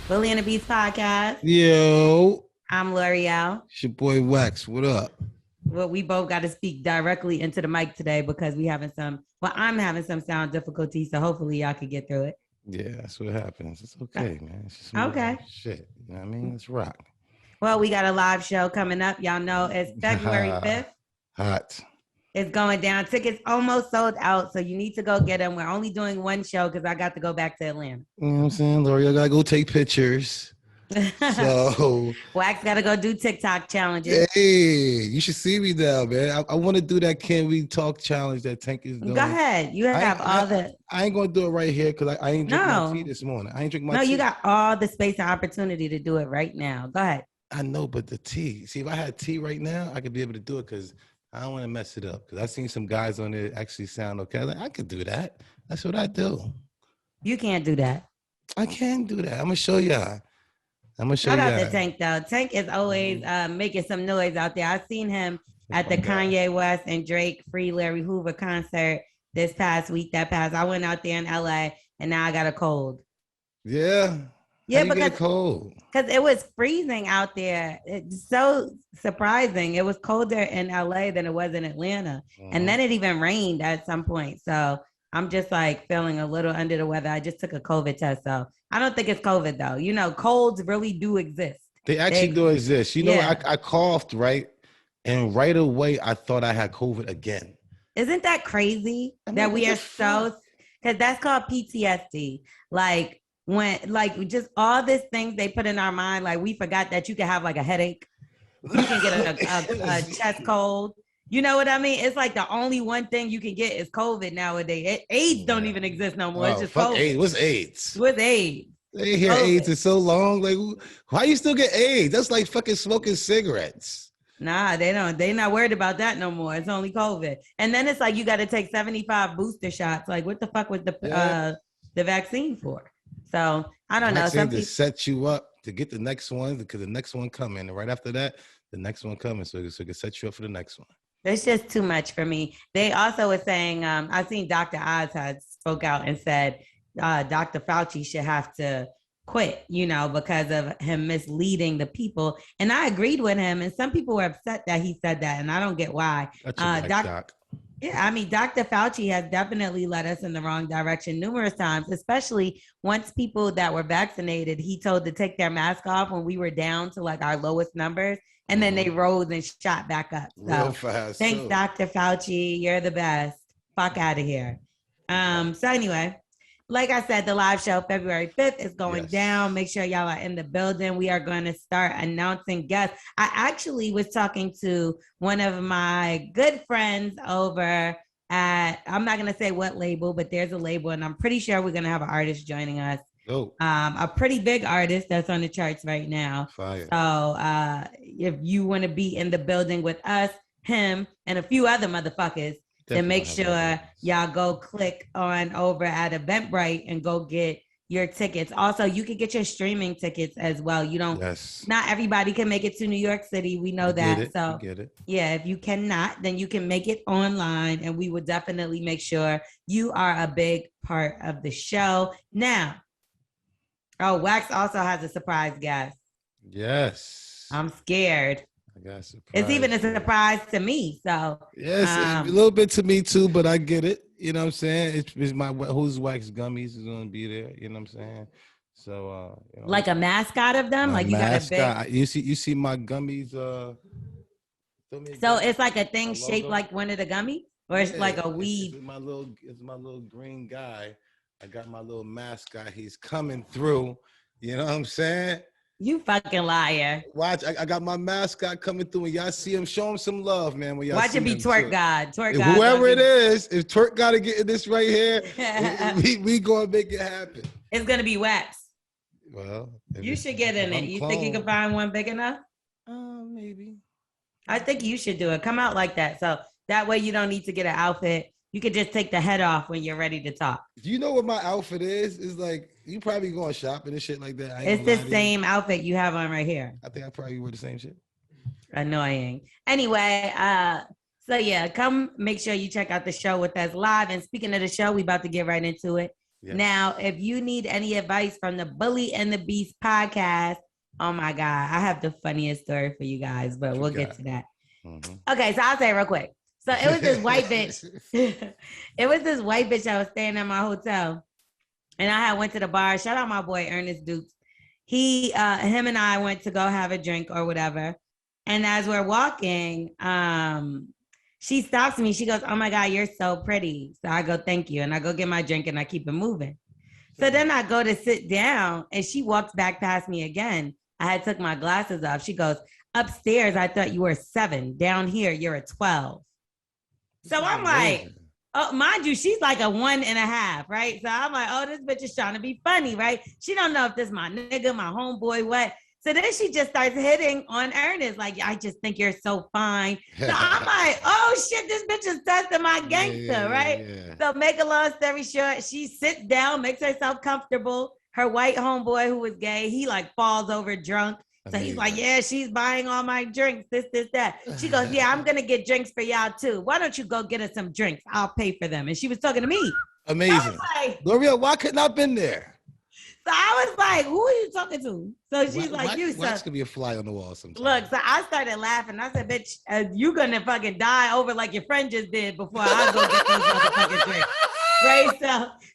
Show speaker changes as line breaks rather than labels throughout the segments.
Bully and the Beast podcast.
Yo,
I'm L'Oreal.
it's your boy Wax. What up?
Well, we both got to speak directly into the mic today because I'm having some sound difficulties. So hopefully y'all can get through it.
Yeah, that's what happens. It's okay, man. It's just some
Okay.
shit. You know what I mean? Let's rock.
Well, we got a live show coming up. Y'all know it's February 5th.
Hot.
It's going down. Tickets almost sold out. So you need to go get them. We're only doing one show because I got to go back to Atlanta.
You know what I'm saying? Lori, I gotta go take pictures. So
Wax got to go do TikTok challenges.
hey, you should see me now, man. I want to do that Can We Talk challenge that Tank is doing.
Go ahead. You have
I ain't gonna do it right here because I ain't drink my tea this morning. I ain't drink my tea.
No, you got all the space and opportunity to do it right now. Go ahead.
I know, but the tea. See, if I had tea right now, I could be able to do it because I don't want to mess it up. Because I've seen some guys on there actually sound okay. Like, I could do that. That's what I do.
You can't do that.
I can do that. I'm gonna show y'all.
Shout out to Tank though. Tank is always making some noise out there. I seen him at the Kanye West and Drake Free Larry Hoover concert this past week. I went out there in LA and now I got a cold.
Yeah.
Yeah, because it was freezing out there. It's so surprising. It was colder in LA than it was in Atlanta. And then it even rained at some point. So I'm just like feeling a little under the weather. I just took a COVID test. So I don't think it's COVID though. You know, colds really do exist.
They actually do exist. You know, I coughed, right? And right away, I thought I had COVID again.
Isn't that crazy that we are so, because that's called PTSD. Like, just all these things they put in our mind, like we forgot that you can have like a headache, you can get a chest cold. You know what I mean? It's like the only one thing you can get is COVID nowadays. AIDS don't even exist no more. It's just COVID.
AIDS. What's AIDS?
What's AIDS?
They hear AIDS is so long. Like, why you still get AIDS? That's like fucking smoking cigarettes.
Nah, they don't. They not worried about that no more. It's only COVID. And then it's like you got to take 75 booster shots. Like, what the fuck was the vaccine for? So I don't know.
Some to set you up to get the next one because the next one coming, and right after that, the next one coming, so it can set you up for the next one.
It's just too much for me. They also were saying, I've seen Dr. Oz had spoke out and said Dr. Fauci should have to quit, you know, because of him misleading the people. And I agreed with him. And some people were upset that he said that, and I don't get why.
Doc.
Yeah, I mean, Dr. Fauci has definitely led us in the wrong direction numerous times, especially once people that were vaccinated, he told to take their mask off when we were down to like our lowest numbers. And then they rose and shot back up. So
real fast.
Thanks, Dr. Fauci. You're the best. Fuck out of here. So anyway, like I said, the live show February 5th is going down. Make sure y'all are in the building. We are going to start announcing guests. I actually was talking to one of my good friends over at, I'm not going to say what label, but there's a label, and I'm pretty sure we're going to have an artist joining us. A pretty big artist that's on the charts right now.
Fire.
So if you want to be in the building with us, him, and a few other motherfuckers, then make sure y'all go click on over at EventBrite and go get your tickets. Also, you can get your streaming tickets as well. You don't, not everybody can make it to New York City. We know that. So yeah, if you cannot, then you can make it online, and we would definitely make sure you are a big part of the show. Now, Wax also has a surprise guest.
Yes.
I'm scared.
I got a surprise.
It's even a surprise to me. So
yes, a little bit to me too, but I get it. You know what I'm saying? It's my Who's Wax Gummies is gonna be there. You know what I'm saying? So you know,
like a mascot of them, like you mascot.
Got a big. You see my gummies.
So it's like a thing shaped like one of the gummies, or it's like a weed.
It's my little green guy. I got my little mascot. He's coming through. You know what I'm saying?
You fucking liar.
Watch, I got my mascot coming through, and y'all see him. Show him some love, man. When y'all
watch
see
it be Twerk God. Twerk
God. Whoever it is, if Twerk got to get in this right here, we gonna make it happen.
It's gonna be Wax.
Well,
you should get in it. You think you can find one big enough?
Maybe.
I think you should do it. Come out like that, so that way you don't need to get an outfit. You could just take the head off when you're ready to talk.
Do you know what my outfit is? It's like, you probably going shopping and shit like that.
It's the same outfit you have on right here.
I think I probably wear the same shit.
Annoying. Anyway, so yeah, come make sure you check out the show with us live. And speaking of the show, we about to get right into it.
Yes.
Now, if you need any advice from the Bully and the Beast podcast, oh my God, I have the funniest story for you guys, but we'll get to that.
Mm-hmm.
Okay, so I'll say it real quick. So it was this white bitch. It was this white bitch that was staying at my hotel. And I had went to the bar. Shout out my boy Ernest Dukes. Him and I went to go have a drink or whatever. And as we're walking, she stops me. She goes, "Oh my God, you're so pretty." So I go, "Thank you." And I go get my drink and I keep it moving. So then I go to sit down and she walks back past me again. I had took my glasses off. She goes, "Upstairs, I thought you were 7. Down here, you're a 12. So I'm like, oh, mind you, she's like a 1.5, right? So I'm like, oh, this bitch is trying to be funny, right? She don't know if this is my nigga, my homeboy, what. So then she just starts hitting on Ernest, like, "I just think you're so fine." So I'm like, oh shit, this bitch is testing my gangster, right? Yeah. So make a long story short, she sits down, makes herself comfortable. Her white homeboy who was gay, he like falls over drunk. So he's like, "Yeah, she's buying all my drinks, this, that." She goes, "Yeah, I'm going to get drinks for y'all too. Why don't you go get us some drinks? I'll pay for them." And she was talking to me.
Amazing. Like, Lorel, why couldn't I have been there?
So I was like, "Who are you talking to?" So she's like, "You."
Wax could be a fly on the wall sometimes.
Look, so I started laughing. I said, "Bitch, you going to fucking die over like your friend just did before I go get those motherfucking drinks." Right?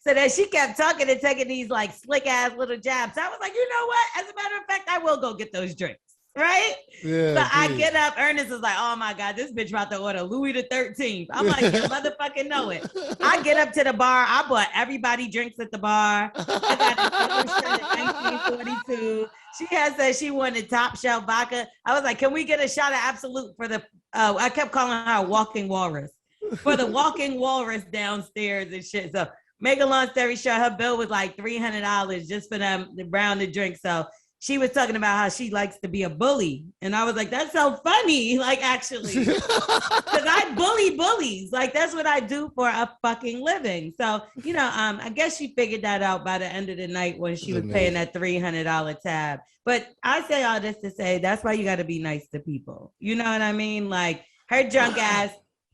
So then she kept talking and taking these like slick ass little jabs. So I was like, you know what? As a matter of fact, I will go get those drinks. Right? Yeah. So I get up. Ernest is like, "Oh my God, this bitch about to order Louis the 13th. I'm like, "You motherfucking know it." I get up to the bar. I bought everybody drinks at the bar. I got a shirt at 1942. She had said she wanted top shelf vodka. I was like, "Can we get a shot of Absolute for the?" I kept calling her a walking walrus. For the walking walrus downstairs and shit. So make a long story short, her bill was like $300 just for them round the drink. So she was talking about how she likes to be a bully. And I was like, that's so funny. Like, actually, because I bully bullies. Like, that's what I do for a fucking living. So, I guess she figured that out by the end of the night when she was paying that $300 tab. But I say all this to say, that's why you got to be nice to people. You know what I mean? Like, her drunk ass,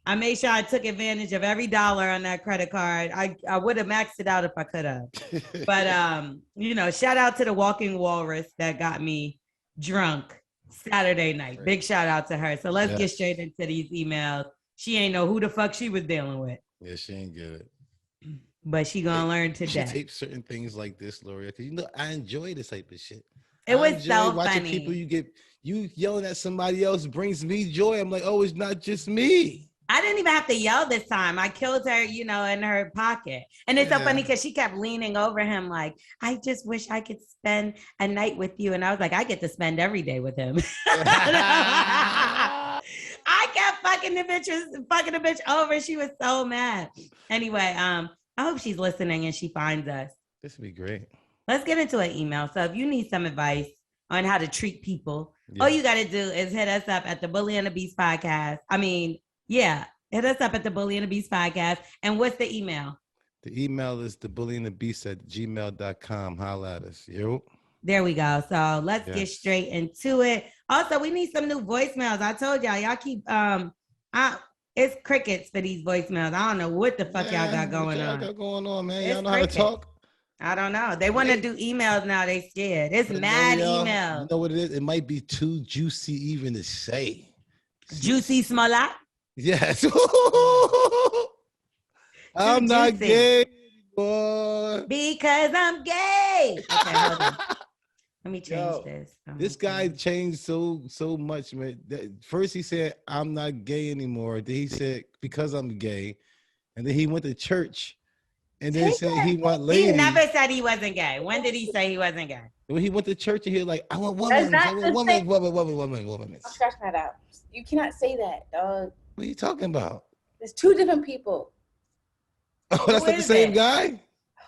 I made sure I took advantage of every dollar on that credit card. I would have maxed it out if I could have. But, shout out to the walking walrus that got me drunk Saturday night. Big shout out to her. So let's get straight into these emails. She ain't know who the fuck she was dealing with.
Yeah, she ain't good.
But she gonna learn today.
She tape certain things like this, Lorel, because I enjoy this type of shit.
It was so
watching
funny.
People you yelling at somebody else brings me joy. I'm like, oh, it's not just me.
I didn't even have to yell this time. I killed her, in her pocket. And it's so funny because she kept leaning over him like, "I just wish I could spend a night with you." And I was like, I get to spend every day with him. I kept fucking the bitch over. She was so mad. Anyway, I hope she's listening and she finds us.
This would be great.
Let's get into an email. So if you need some advice on how to treat people, all you got to do is hit us up at the Bully and the Beast podcast. Hit us up at the Bully and the Beast podcast. And what's the email?
The email is thebullyandthebeast@gmail.com. Holla at us. Yo.
There we go. So let's get straight into it. Also, we need some new voicemails. I told y'all keep it's crickets for these voicemails. I don't know what the fuck y'all got going on.
Got going on, man. Y'all know how to talk?
I don't know. They want to do emails now. They scared. It's mad emails.
You know what it is? It might be too juicy even to say.
Juicy Smollett?
Yes. I'm not gay anymore.
Because I'm gay. Okay, hold on. Let me change this.
This guy changed so much, man. First he said, "I'm not gay anymore." Then he said, "Because I'm gay." And then he went to church and then said he want ladies.
He never said he wasn't gay. When did he say he wasn't gay?
When he went to church and he was like, "I want women. Woman.
I'm scratching that out. You cannot say that, dog.
What are you talking about?
There's two different people.
Oh, that's not the same guy?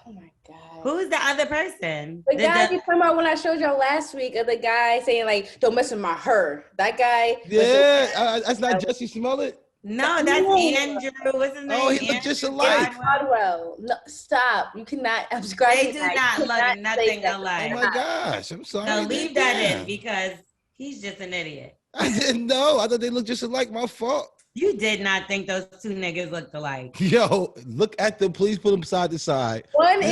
Oh my God.
Who's the other person?
The guy you talking about when I showed y'all last week of the guy saying like, "Don't mess with my her." That guy.
Yeah, that's not Jesse Smollett.
No, that's Andrew. What's his name?
Oh, he look just alike.
Rodwell. No, stop. You cannot. I'm
They do not look nothing alike.
Oh my gosh, I'm sorry.
So leave that in because he's just an idiot.
I didn't know. I thought they looked just alike. My fault.
You did not think those two niggas looked alike.
Yo, look at them. Please put them side to side.
One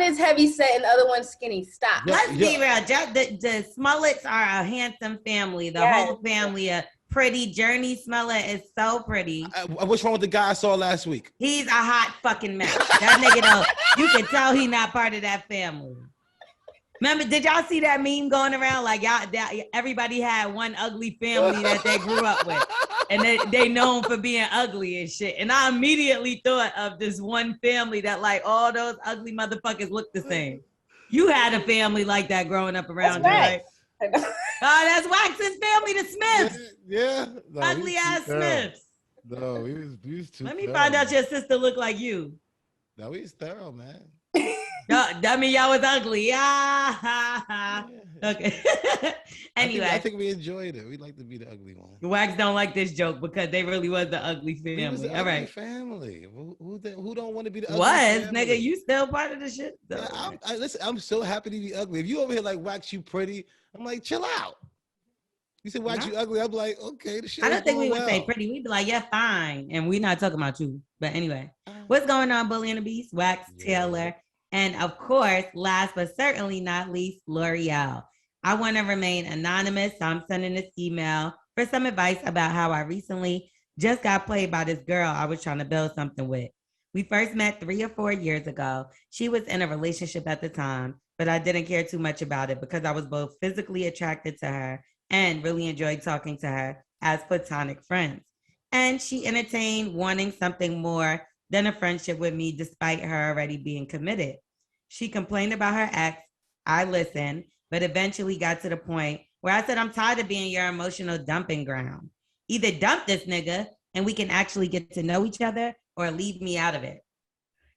is heavy set and the other one's skinny. Stop.
Let's be real. The Smollets are a handsome family. The whole family, a pretty. Journey Smollett is so pretty.
What's wrong with the guy I saw last week?
He's a hot fucking mess. That nigga, though, you can tell he not part of that family. Remember, did y'all see that meme going around? Like, everybody had one ugly family that they grew up with. And they known for being ugly and shit. And I immediately thought of this one family that, like, all those ugly motherfuckers look the same. You had a family like that growing up around you, right? That's Wax's family, the Smiths.
Yeah. No,
ugly ass Smiths.
No, he was too
Let me find out your sister look like you.
No, he's thorough, man.
No, that mean y'all was ugly. Yeah. Okay. Anyway,
I think we enjoyed it. We like to be the ugly one.
Wax don't like this joke because they really was the ugly family. All right.
Family. Who don't want to be the ugly family?
Nigga, you still part of the shit?
Yeah, listen, I'm so happy to be ugly. If you over here like Wax, you pretty, I'm like, chill out. You said Wax, you ugly. I'm like, okay, the shit.
I don't think we would say pretty. We'd be like, yeah, fine. And we're not talking about you. But anyway, what's going on, Bully and the Beast? Wax, Taylor. And of course, last but certainly not least, Lorel. I want to remain anonymous, so I'm sending this email for some advice about how I recently just got played by this girl I was trying to build something with. We first met 3 or 4 years ago. She was in a relationship at the time, but I didn't care too much about it because I was both physically attracted to her and really enjoyed talking to her as platonic friends. And she entertained wanting something more than a friendship with me despite her already being committed. She complained about her ex. I listened, but eventually got to the point where I said, I'm tired of being your emotional dumping ground. Either dump this nigga and we can actually get to know each other, or leave me out of it.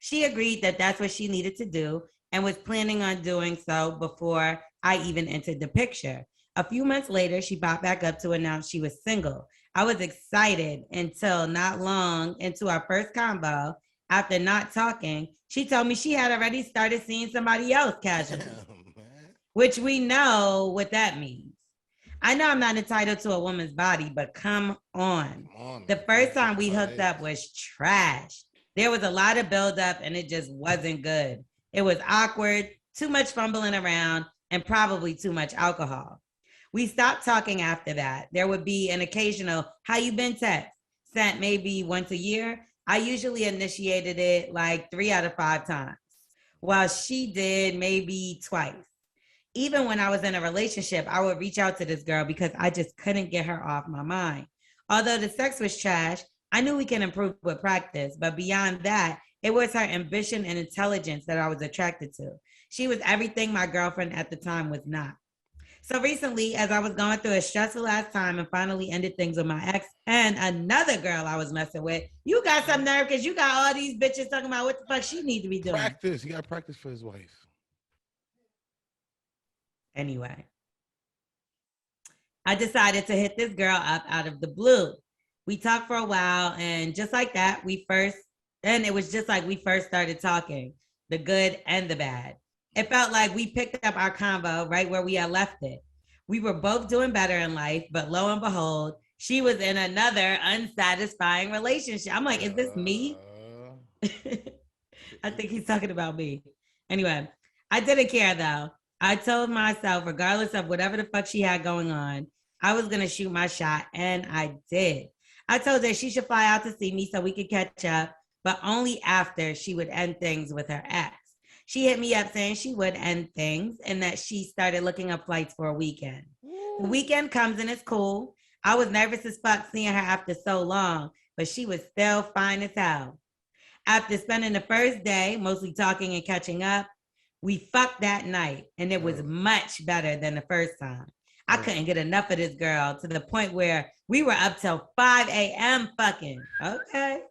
She agreed that that's what she needed to do and was planning on doing so before I even entered the picture. A few months later, she popped back up to announce she was single. I was excited until not long into our first combo. After not talking, she told me she had already started seeing somebody else casually, which we know what that means. I know I'm not entitled to a woman's body, but come on. The first time we hooked up was trash. There was a lot of buildup and it just wasn't good. It was awkward, too much fumbling around, and probably too much alcohol. We stopped talking after that. There would be an occasional, how you been text, sent maybe once a year. I usually initiated it like 3 out of 5 times, while she did maybe twice. Even when I was in a relationship, I would reach out to this girl because I just couldn't get her off my mind. Although the sex was trash, I knew we can improve with practice, but beyond that, it was her ambition and intelligence that I was attracted to. She was everything my girlfriend at the time was not. So recently, as I was going through a stressful ass time and finally ended things with my ex and another girl I was messing with, you got some nerve because you got all these bitches talking about what the fuck she need to be doing.
Practice. You got to practice for his wife.
Anyway, I decided to hit this girl up out of the blue. We talked for a while, and just like that, it was just like we first started talking, the good and the bad. It felt like we picked up our convo right where we had left it. We were both doing better in life, but lo and behold, she was in another unsatisfying relationship. I'm like, is this me? I think he's talking about me. Anyway, I didn't care though. I told myself, regardless of whatever the fuck she had going on, I was going to shoot my shot, and I did. I told her she should fly out to see me so we could catch up, but only after she would end things with her ex. She hit me up saying she would end things and that she started looking up flights for a weekend. The weekend comes and it's cool. I was nervous as fuck seeing her after so long, but she was still fine as hell. After spending the first day, mostly talking and catching up, we fucked that night, and it was much better than the first time. I couldn't get enough of this girl to the point where we were up till 5 a.m. fucking. Okay.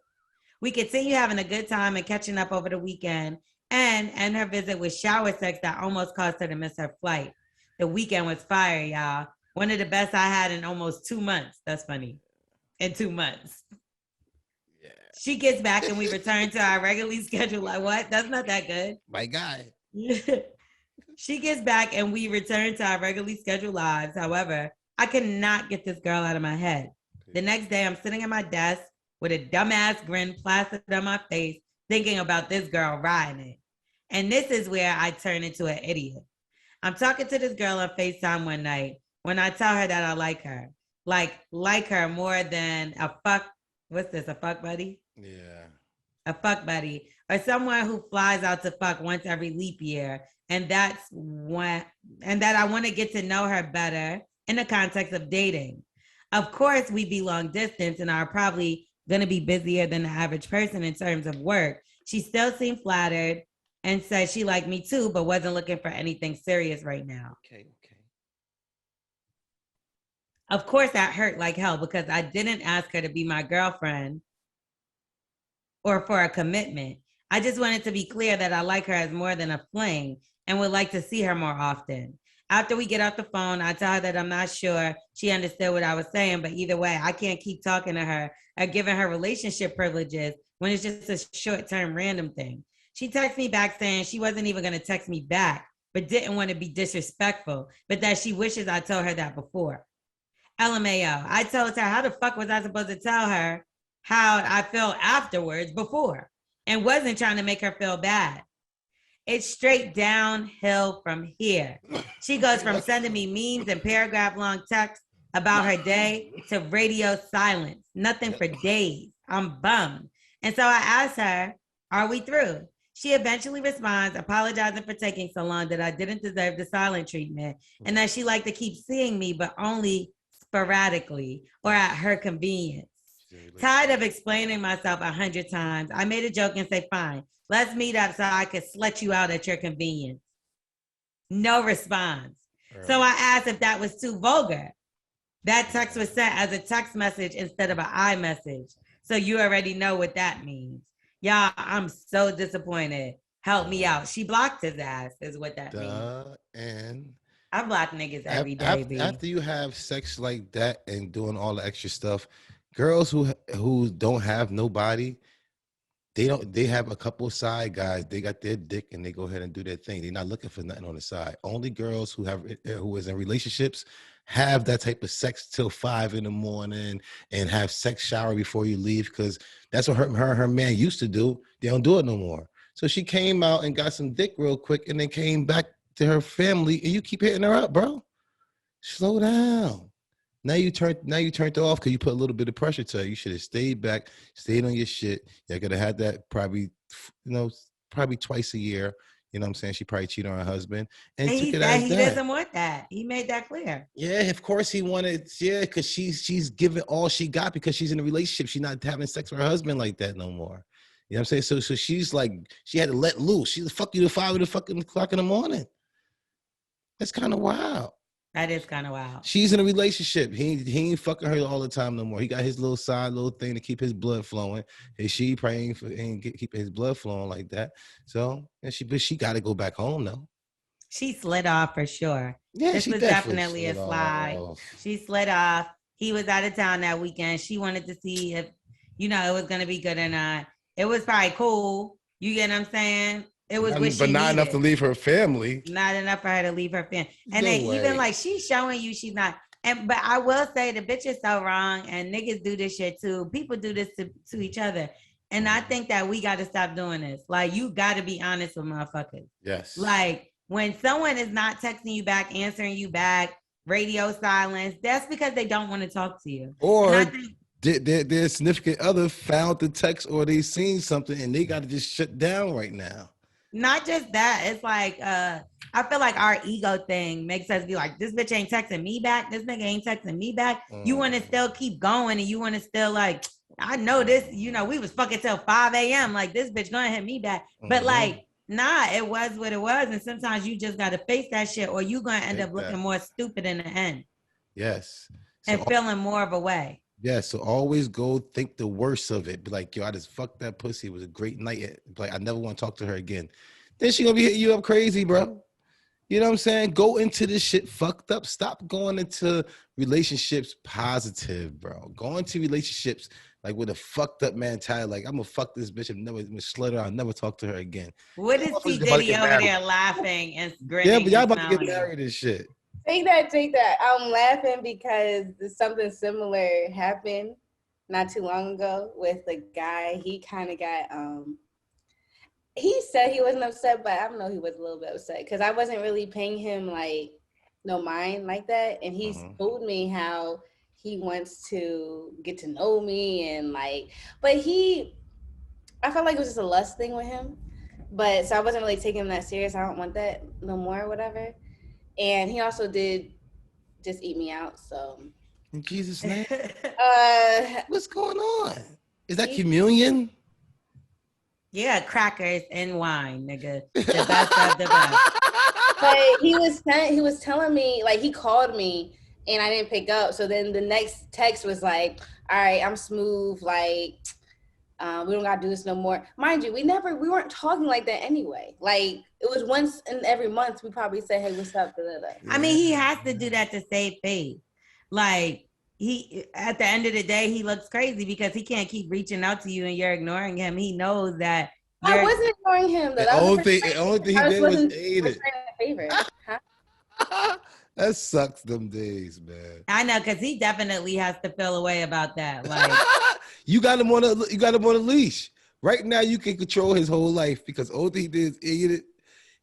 We continued having a good time and catching up over the weekend, and her visit with shower sex that almost caused her to miss her flight. The weekend was fire, y'all. One of the best I had in almost 2 months. That's funny. In 2 months. Yeah. She gets back and we return to our regularly scheduled. Like, what? That's not that good.
My guy.
She gets back and we return to our regularly scheduled lives. However, I could not get this girl out of my head. The next day, I'm sitting at my desk with a dumbass grin plastered on my face, thinking about this girl riding it. And this is where I turn into an idiot. I'm talking to this girl on FaceTime one night when I tell her that I like her. Like her more than a fuck. What's this? A fuck buddy?
Yeah.
A fuck buddy. Or someone who flies out to fuck once every leap year. And that I want to get to know her better in the context of dating. Of course, we be long distance and are probably going to be busier than the average person in terms of work. She still seemed flattered and said she liked me too, but wasn't looking for anything serious right now.
Okay.
Of course, that hurt like hell because I didn't ask her to be my girlfriend or for a commitment. I just wanted to be clear that I like her as more than a fling and would like to see her more often. After we get off the phone, I tell her that I'm not sure she understood what I was saying, but either way, I can't keep talking to her or giving her relationship privileges when it's just a short-term random thing. She texts me back saying she wasn't even going to text me back, but didn't want to be disrespectful, but that she wishes I told her that before. LMAO. I told her, how the fuck was I supposed to tell her how I felt afterwards before and wasn't trying to make her feel bad. It's straight downhill from here. She goes from sending me memes and paragraph-long texts about her day to radio silence. Nothing for days. I'm bummed. And so I asked her, are we through? She eventually responds, apologizing for taking so long, that I didn't deserve the silent treatment and that she liked to keep seeing me, but only sporadically or at her convenience. Tired of explaining myself 100 times, I made a joke and say, fine, let's meet up so I could slut you out at your convenience. No response. Right. So I asked if that was too vulgar. That text was sent as a text message instead of an iMessage. So you already know what that means. Y'all, I'm so disappointed. Help me out. She blocked his ass is what that means.
And
I block niggas every day.
After you have sex like that and doing all the extra stuff, girls who don't have nobody, they have a couple of side guys. They got their dick and they go ahead and do their thing. They're not looking for nothing on the side. Only girls who is in relationships have that type of sex till 5 a.m. and have sex shower before you leave, because that's what her man used to do. They don't do it no more. So she came out and got some dick real quick and then came back to her family, and you keep hitting her up, bro. Slow down. Now you turned her off because you put a little bit of pressure to her. You should have stayed back, stayed on your shit. You could have had that probably twice a year. You know what I'm saying? She probably cheated on her husband. And
he said he doesn't want that. He made that clear.
Yeah, of course he wanted, because she's giving all she got because she's in a relationship. She's not having sex with her husband like that no more. You know what I'm saying? So she's like, she had to let loose. She fuck you to 5 o'clock in the morning. That's kind of wild.
That is kind of wild.
She's in a relationship. He ain't fucking her all the time no more. He got his little thing to keep his blood flowing. And she probably ain't keeping his blood flowing like that. So, but she got to go back home though.
She slid off for sure.
Yeah,
this was definitely a slide. She slid off. He was out of town that weekend. She wanted to see if, it was going to be good or not. It was probably cool. You get what I'm saying? It was
but not enough to leave her family.
Not enough for her to leave her family. And then even like she's showing you she's not. But I will say the bitch is so wrong, and niggas do this shit too. People do this to each other. And I think that we got to stop doing this. Like, you got to be honest with motherfuckers.
Yes.
Like, when someone is not texting you back, answering you back, radio silence, that's because they don't want to talk to you.
Or their significant other found the text, or they seen something and they got to just shut down right now.
Not just that. It's like, I feel like our ego thing makes us be like, this bitch ain't texting me back. This nigga ain't texting me back. You want to still keep going, and you want to still like, I know this, we was fucking till 5 a.m. Like, this bitch gonna hit me back. But like, nah, it was what it was. And sometimes you just got to face that shit, or you going to end up looking more stupid in the end.
Yes.
And feeling more of a way.
Yeah, so always go think the worst of it. Be like, yo, I just fucked that pussy. It was a great night. Like, I never want to talk to her again. Then she gonna be hitting you up crazy, bro. You know what I'm saying? Go into this shit fucked up. Stop going into relationships positive, bro. Go into relationships like with a fucked up mentality. Like, I'm gonna fuck this bitch and never slut her. I'll never talk to her again.
What is P. Diddy over there laughing and grinning?
Yeah, but y'all about to get married and shit.
Take that. I'm laughing because something similar happened not too long ago with the guy. He kind of got he said he wasn't upset, but I don't know, he was a little bit upset because I wasn't really paying him like no mind like that. And he's told me how he wants to get to know me and like, but I felt like it was just a lust thing with him. But so I wasn't really taking him that serious. I don't want that no more or whatever. And he also did just eat me out. So
In Jesus' name.
uh
What's going on? Is that communion?
Yeah, crackers and wine, nigga. The best of the best.
But he was telling me, like, he called me and I didn't pick up. So then the next text was like, all right, I'm smooth, like we don't gotta do this no more. Mind you, we weren't talking like that anyway. Like it was once in every month we probably say, hey, what's up?
I mean, he has to do that to save face. Like he, at the end of the day, he looks crazy because he can't keep reaching out to you and you're ignoring him. He knows that.
I wasn't ignoring him though.
The only thing he did was ate it.
Huh?
That sucks them days, man.
I know, because he definitely has to feel a way about that. Like
you got him on a leash. Right now you can control his whole life because all he did is eat it.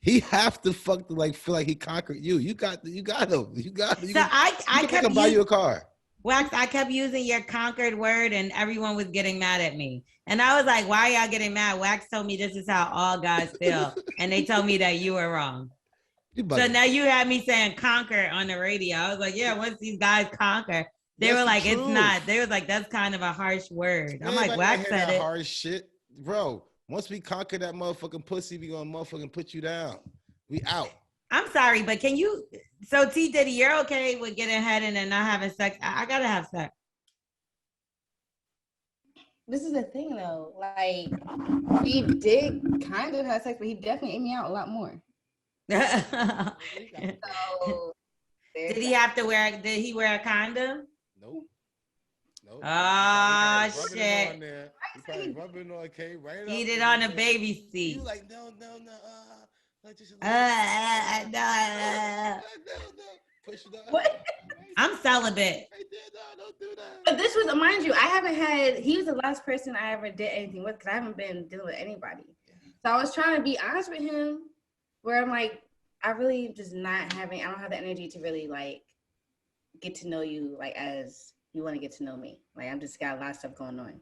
He have to feel like he conquered you. You got him. So
I kept
buy you a car.
Wax, I kept using your conquered word and everyone was getting mad at me. And I was like, why y'all getting mad? Wax told me this is how all guys feel. And they told me that you were wrong. So now you had me saying conquer on the radio. I was like, yeah, once these guys conquer, they were like, it's not. They was like, that's kind of a harsh word. I'm like, Wax said it.
Harsh shit. Bro, once we conquer that motherfucking pussy, we gonna motherfucking put you down. We out.
I'm sorry, but can you, so T Diddy, you're okay with getting head in and not having sex? I gotta have sex.
This is the thing though, like he did kind of have sex, but he definitely ate me out a lot more.
So, did he wear a condom?
Nope.
Oh shit.
He
did on a baby seat.
You like, no.
What?
I'm celibate.
Don't do that.
But this was, mind you, he was the last person I ever did anything with because I haven't been dealing with anybody. So I was trying to be honest with him where I'm like, I really just I don't have the energy to really like get to know you like as you want to get to know me. Like I'm just got a lot of stuff going on.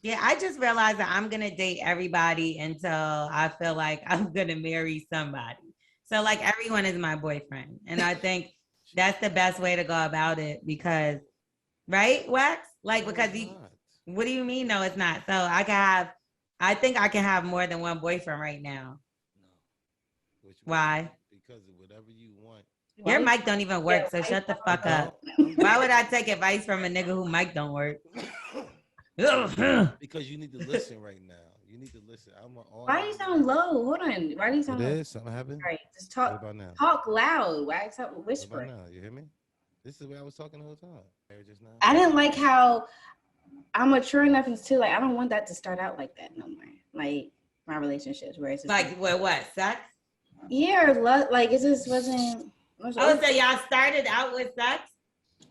Yeah, I just realized that I'm gonna date everybody until I feel like I'm gonna marry somebody. So like everyone is my boyfriend. And I think that's the best way to go about it because, right, Wax? Like because what do you mean? No, it's not. So I think I can have more than one boyfriend right now.
No.
Why?
Because of whatever you want.
Your mic don't even work, so shut the fuck up. Why would I take advice from a nigga who mic don't work?
Because you need to listen right now. You need to listen.
Why do you sound low? Hold on. Why do you sound low?
Something happened?
All right, just talk.
What about now?
Talk loud. Wax up, whisper.
What about now? You hear me? This is the way I was talking the whole time. Just now.
I didn't like how I'm mature enough until like I don't want that to start out like that no more. Like my relationships, where it's just
like what? Sex?
Yeah, like it just wasn't.
Oh, so y'all started out with sex?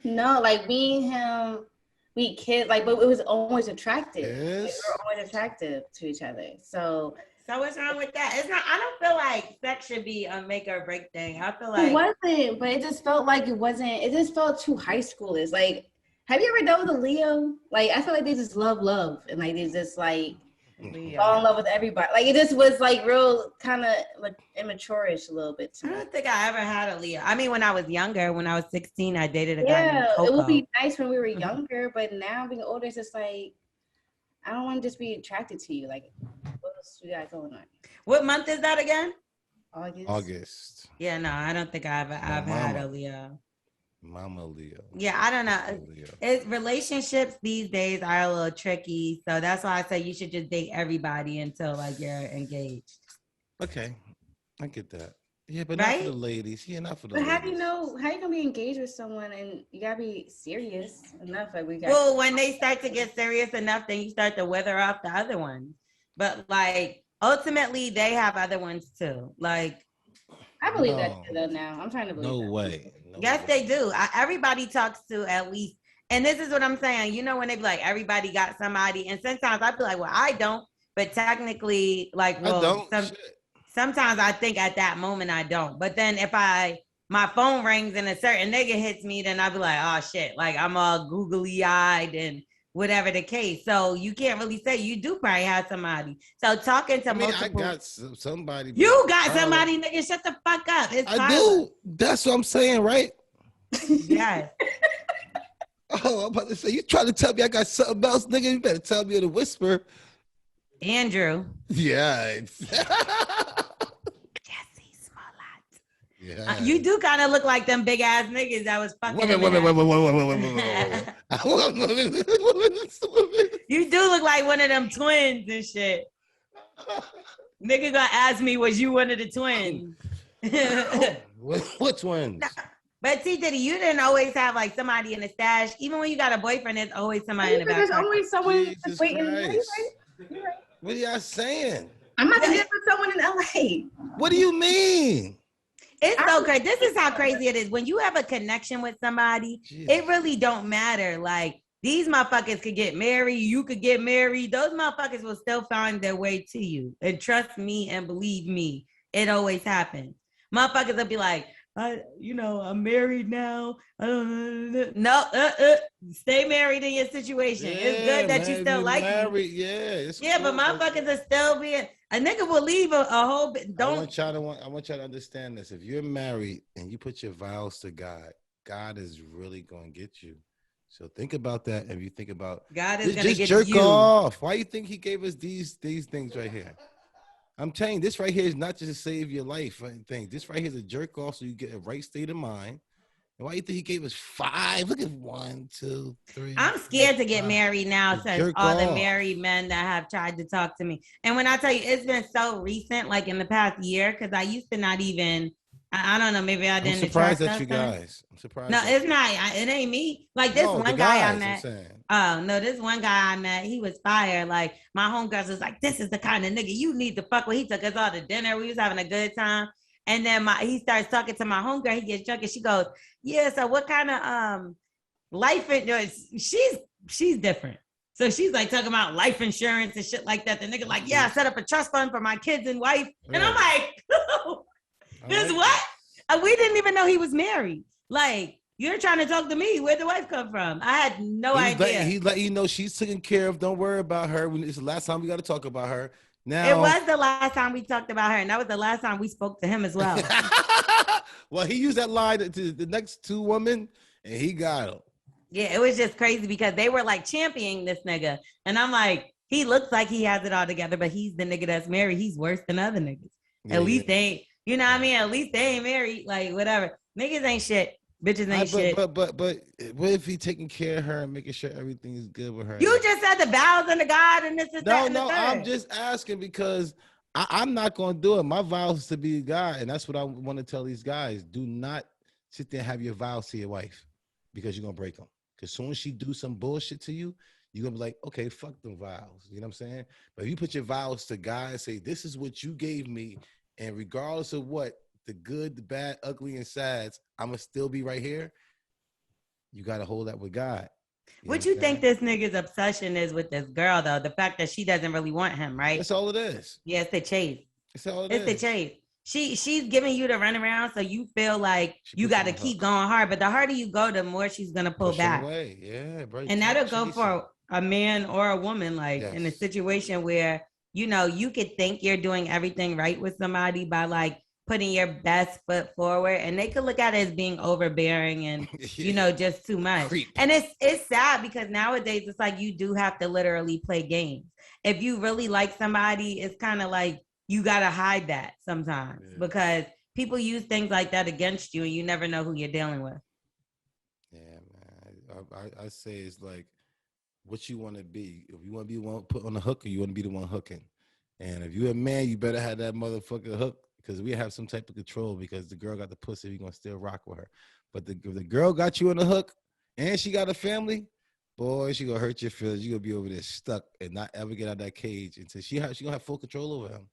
No, like me and him, we kid like, but it was always attractive.
Yes.
Like, we were always attractive to each other. So
what's wrong with that? It's not. I don't feel like sex should be a make or break thing. I feel like
it wasn't, but it just felt like it wasn't. It just felt too high schoolers. Like, have you ever dealt with a Leo? Like, I feel like they just love, and like they just like fall in love with everybody. Like, it just was like real kind of like immature-ish a little bit.
I don't think I ever had a Leo. I mean, when I was younger, when I was 16, I dated a guy named
Yeah,
Coco.
it would be nice when we were younger, but now being older, it's just like I don't want to just be attracted to you. Like, what else you got going on?
What month is that again?
August.
Yeah, no, I don't think I've had a Leo.
Mama Leo.
Yeah, I don't know. Relationships these days are a little tricky, so that's why I say you should just date everybody until like you're engaged.
Okay, I get that. Yeah, but
right?
not for the ladies. Yeah, not for the
ladies.
But
how do you know? How you gonna be engaged with someone and you gotta be serious enough? Like we got.
Well, when they start to get serious enough, then you start to wither off the other ones. But like ultimately, they have other ones too. Like
I believe that too, though. Now I'm trying to believe.
No way.
Yes, they do. Everybody talks to at least, and this is what I'm saying. You know, when they be like, everybody got somebody, and sometimes I feel like, well, I don't, but technically, like,
I
well,
don't. Shit.
sometimes I think at that moment I don't. But then if my phone rings and a certain nigga hits me, then I'll be like, oh shit, like I'm all googly eyed and whatever the case. So you can't really say you do probably have somebody. So talking to multiple.
I got somebody.
You got somebody, nigga. Shut the fuck up. It's
I do. That's what I'm saying, right?
Yes.
Oh, I'm about to say, you trying to tell me I got something else, nigga? You better tell me in a whisper.
Andrew.
Yeah.
Yeah. You do kind of look like them big ass niggas that was fucking. You do look like one of them twins and shit. Nigga gonna ask me, was you one of the twins?
What twins?
But see, Diddy, you didn't always have like somebody in the stash. Even when you got a boyfriend, there's always somebody in the back.
There's always someone
Jesus
waiting.
Christ. You're right. What are y'all saying?
I'm not gonna get with someone in LA.
What do you mean?
It's so crazy. This is how crazy it is. When you have a connection with somebody, it really don't matter. Like, these motherfuckers could get married. You could get married. Those motherfuckers will still find their way to you. And trust me and believe me, it always happens. Motherfuckers will be like, I'm married now. No, stay married in your situation. Yeah, it's good that you still like me.
Yeah,
but motherfuckers are still being. A nigga will leave a whole bit.
I want y'all to understand this. If you're married and you put your vows to God, God is really going to get you. So think about that. If you think about
God is going to get
jerk
you.
off. Why you think he gave us these things right here? I'm telling you, this right here is not just to save your life. This right here is a jerk off so you get a right state of mind. And why do you think he gave us 5? Look at 1, 2, 3.
I'm scared to get married now since all the married men that have tried to talk to me. And when I tell you, it's been so recent, like in the past year, because I used to not even, I don't know, maybe I didn't.
I'm surprised at you guys. I'm surprised.
No, it's not. It ain't me. Like this one guy I met. Oh, no, this one guy I met, he was fire. Like my homegirls was like, this is the kind of nigga you need to fuck with. He took us all to dinner. We was having a good time. And then he starts talking to my homegirl. He gets drunk and she goes, yeah, so what kind of life insurance? She's different. So she's like talking about life insurance and shit like that. The nigga like, yeah, I set up a trust fund for my kids and wife. And I'm like, this what? We didn't even know he was married. Like, you're trying to talk to me. Where'd the wife come from? I had no idea.
He let you know she's taken care of. Don't worry about her. It's the last time we got to talk about her. Now,
it was the last time we talked about her, and that was the last time we spoke to him as well.
Well, he used that line to the next 2 women, and he got them.
Yeah, it was just crazy because they were like championing this nigga, and I'm like, he looks like he has it all together, but he's the nigga that's married. He's worse than other niggas. At least they ain't, you know what I mean? At least they ain't married. Like whatever, niggas ain't shit. Bitches ain't shit.
But what if he taking care of her and making sure everything is good with her?
You just said the vows and the God and this is that.
No, I'm just asking because I'm not going to do it. My vows is to be a guy, and that's what I want to tell these guys. Do not sit there and have your vows to your wife because you're going to break them. Because as soon as she do some bullshit to you, you're going to be like, okay, fuck them vows. You know what I'm saying? But if you put your vows to God and say, this is what you gave me, and regardless of what, the good, the bad, ugly, and sads, I'm going to still be right here. You got to hold that with God.
What you think this nigga's obsession is with this girl, though? The fact that she doesn't really want him, right?
That's all it is.
Yeah, it's the chase.
It's all it is.
It's the chase. She's giving you the runaround, so you feel like you got to keep going hard. But the harder you go, the more she's going to pull back.
Away. Yeah, bro.
And that'll go for a man or a woman, like in a situation where, you could think you're doing everything right with somebody by like putting your best foot forward, and they could look at it as being overbearing and just too much. Creep. And it's sad because nowadays it's like you do have to literally play games. If you really like somebody, it's kind of like you gotta hide that sometimes because people use things like that against you, and you never know who you're dealing with.
Yeah, man. I say it's like what you want to be. If you want to be the one put on the hook, or you want to be the one hooking. And if you're a man, you better have that motherfucker hook. Because we have some type of control because the girl got the pussy, we're going to still rock with her. But if the girl got you on the hook and she got a family, boy, she going to hurt your feelings. You're going to be over there stuck and not ever get out of that cage until she going to have full control over him.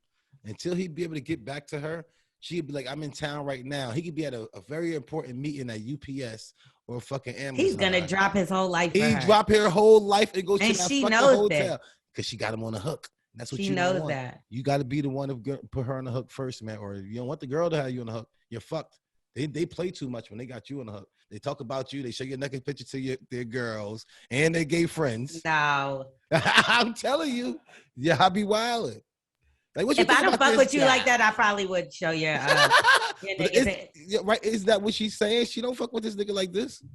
Until he be able to get back to her, She'd be like, I'm in town right now. He could be at a very important meeting at UPS or fucking Amazon.
He's gonna drop his whole life.
He drop her whole life and go to that
she
fucking
knows
hotel because she got him on the hook. That's what
she
you
knows
want.
that.
You got to be the one to put her on the hook first, man. Or you don't want the girl to have you on the hook. You're fucked. They play too much when they got you on the hook. They talk about you. They show your naked picture to their girls and their gay friends.
No,
I'm telling you, yeah, I be wilding. Like, what you
if I don't fuck with you
guy?
like that, I probably would show your.
Right? Is that what she's saying? She don't fuck with this nigga like this.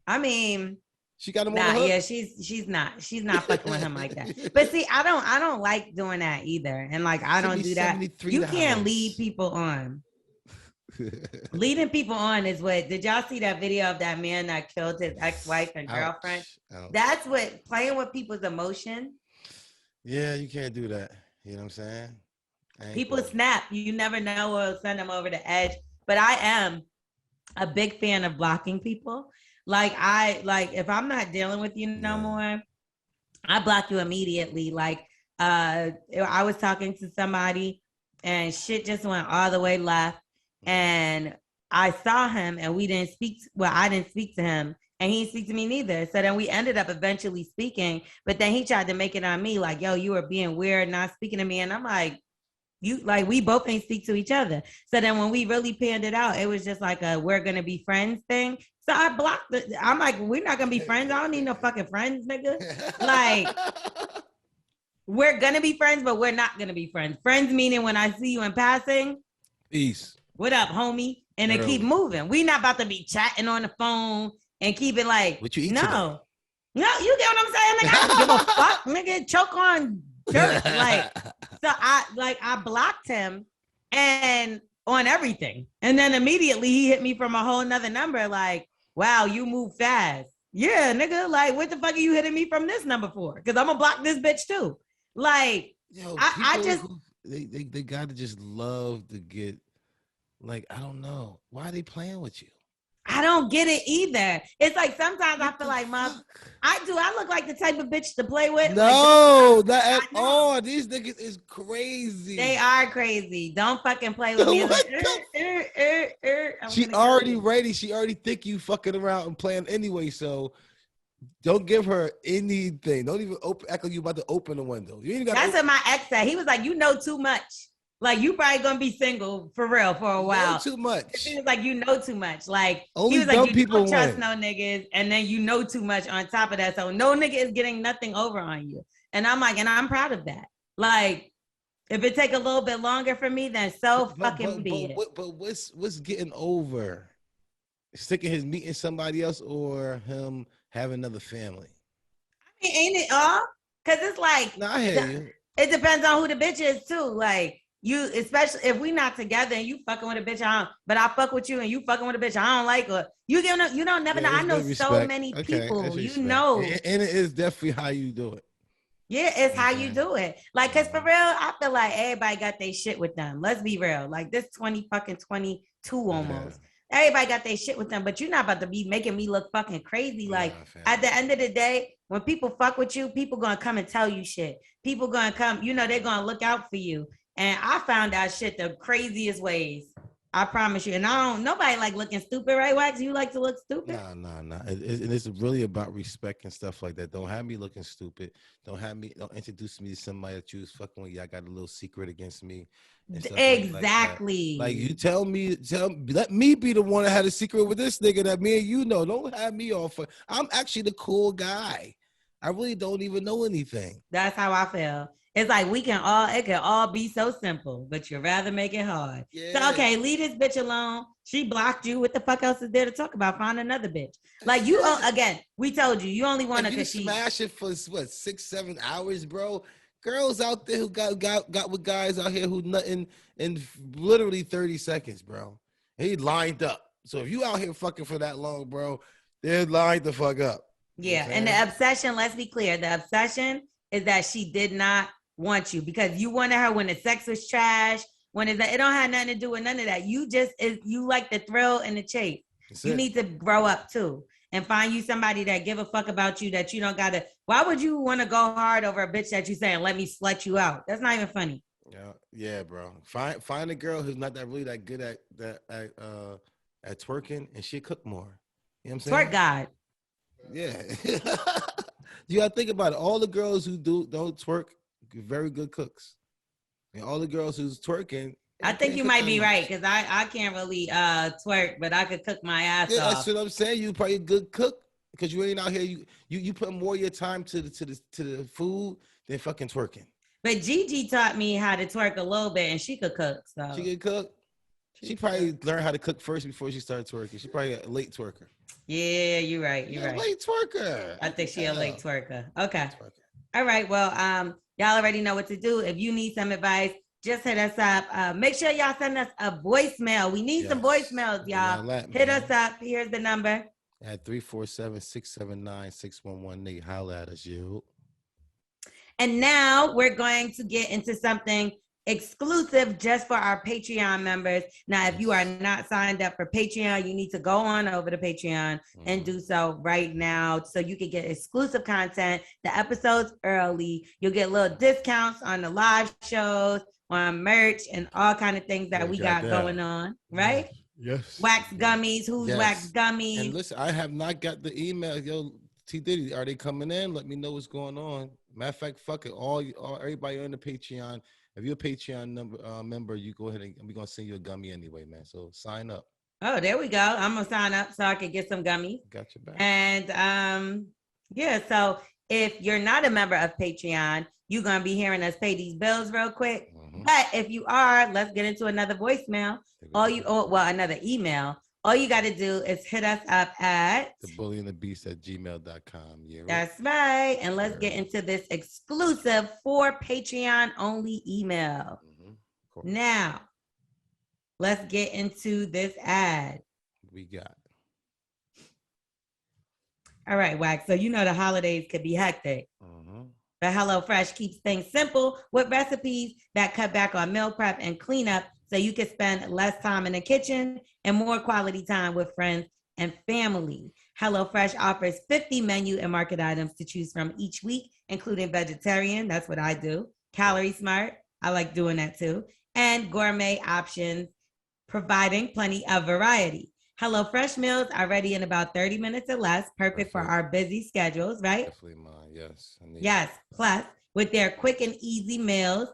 I mean.
She got him on the hook.
Yeah, she's not fucking with him like that. But see, I don't like doing that either. And like I don't do that. You can't lead people on. Leading people on is what, did y'all see that video of that man that killed his ex-wife and girlfriend? Ouch. That's what, playing with people's emotion.
Yeah, you can't do that. You know what I'm saying?
People snap. You never know what will send them over the edge. But I am a big fan of blocking people. Like if I'm not dealing with you no more, I block you immediately. Like I was talking to somebody and shit just went all the way left. And I saw him and we didn't speak. Well, I didn't speak to him and he didn't speak to me neither. So then we ended up eventually speaking, but then he tried to make it on me like, yo, you were being weird, not speaking to me. And I'm like, we both ain't speak to each other. So then when we really panned it out, it was just like a we're gonna be friends thing. So I blocked it. I'm like, we're not gonna be friends. I don't need no fucking friends, nigga. Like, we're gonna be friends, but we're not gonna be friends. Friends meaning when I see you in passing,
peace.
What up, homie? And then keep moving. We not about to be chatting on the phone and keep it like,
what you eat
no.
Today?
No, you get what I'm saying? Like, I don't give a fuck, nigga. Choke on dirt. Like, so I blocked him and on everything. And then immediately he hit me from a whole nother number. Like, wow, you move fast. Yeah, nigga. Like, what the fuck are you hitting me from this number for? Because I'm gonna block this bitch too. Like, yo, I just
they gotta just love to get, like, I don't know. Why are they playing with you?
I don't get it either. It's like sometimes I feel like, Mom, I look like the type of bitch to play with.
No, not at all. These niggas is crazy.
They are crazy. Don't fucking play with me. Like,
she already ready. She already think you fucking around and playing anyway. So don't give her anything. Don't even act like you about to open the window. You ain't got.
That's what my ex said. He was like, you know too much. Like, you probably gonna be single for real for a while.
Know too much.
He was like, you know too much. Like,
only
he was like, you
people
don't trust no niggas, and then you know too much on top of that. So no nigga is getting nothing over on you. And I'm like, and I'm proud of that. Like, if it take a little bit longer for me, then so fucking be it.
But what's getting over? Sticking his meeting somebody else or him having another family?
I mean, ain't it all? Because it's like,
no, I hear you.
It depends on who the bitch is too. Like, you, especially if we not together and you fucking with a bitch, but I fuck with you and you fucking with a bitch I don't like her. You don't never know. I know so many people. You know,
and it is definitely how you do it.
Yeah, it's how you do it. Like, cause for real, I feel like everybody got their shit with them. Let's be real. Like this 22 almost. Yeah. Everybody got their shit with them, but you're not about to be making me look fucking crazy. Like at the end of the day, when people fuck with you, people gonna come and tell you shit. People gonna come, they're gonna look out for you. And I found out shit the craziest ways. I promise you. And nobody like looking stupid, right, Wax? You like to look stupid?
No. It's really about respect and stuff like that. Don't have me looking stupid. Don't introduce me to somebody that you was fucking with. Y'all got a little secret against me.
Exactly.
Like you let me be the one that had a secret with this nigga that me and you know. Don't have me off. I'm actually the cool guy. I really don't even know anything.
That's how I feel. It's like it can all be so simple, but you'd rather make it hard. Yeah. So, okay, leave this bitch alone. She blocked you. What the fuck else is there to talk about? Find another bitch. Like again, we told you only want to because she
smash it for what 6-7 hours, bro. Girls out there who got with guys out here who nothing in literally 30 seconds, bro. He lined up. So if you out here fucking for that long, bro, they're lined the fuck up.
Yeah, and the obsession, let's be clear, the obsession is that she did not want you because you wanted her when the sex was trash, it don't have nothing to do with none of that. You like the thrill and the chase. You need to grow up too and find you somebody that give a fuck about you that you don't gotta. Why would you want to go hard over a bitch that you saying, let me slut you out? That's not even funny.
Yeah, bro. Find a girl who's not that really that good at twerking, and she cook more. You know what I'm saying?
Twerk God.
Yeah. You gotta think about it. All the girls who don't twerk, very good cooks. And all the girls who's twerking,
I
they
think
can't
you
cook
might
that
be
much.
right because I can't really twerk, but I could cook my ass
Yeah,
off.
that's what I'm saying. You probably a good cook because you ain't out here. You put more of your time to the food than fucking twerking.
But Gigi taught me how to twerk a little bit, and she could cook. So
She can cook. She probably learned how to cook first before she started twerking. She probably a late twerker.
Yeah, you're right. You're
Yeah,
right.
late twerker.
I think she a late twerker. Okay.
Twerker.
All right. Well, y'all already know what to do. If you need some advice, just hit us up. Make sure y'all send us a voicemail. We need some voicemails, y'all. Hit us up. Here's the number.
At 347-679-6118. Holla at us, you.
And now we're going to get into something exclusive just for our Patreon members. Now, if you are not signed up for Patreon, you need to go on over to Patreon and do so right now so you can get exclusive content, the episodes early. You'll get little discounts on the live shows, on merch, and all kind of things that we got going on, right?
Yes.
Wax gummies. Who's wax gummies?
And listen, I have not got the email. Yo, T Diddy, are they coming in? Let me know what's going on. Matter of fact, fuck it. All everybody on the Patreon. If you're a Patreon member, you go ahead and we're gonna send you a gummy anyway, man. So sign up.
Oh, there we go. I'm gonna sign up so I can get some gummies.
Got your back.
And yeah, so if you're not a member of Patreon, you're gonna be hearing us pay these bills real quick. But if you are, let's get into another voicemail. Another email. All you got to do is hit us up at
thebullyandthebeast@gmail.com. Yeah,
that's right. And let's get into this exclusive for Patreon only email. Now, let's get into this ad.
We got.
All right, Wax. So you know the holidays could be hectic. But HelloFresh keeps things simple with recipes that cut back on meal prep and cleanup so you can spend less time in the kitchen and more quality time with friends and family. HelloFresh offers 50 menu and market items to choose from each week, including vegetarian, that's what I do, calorie smart, I like doing that too, and gourmet options, providing plenty of variety. HelloFresh meals are ready in about 30 minutes or less, perfect for our busy schedules, right?
Definitely mine, yes.
Yes, plus with their quick and easy meals,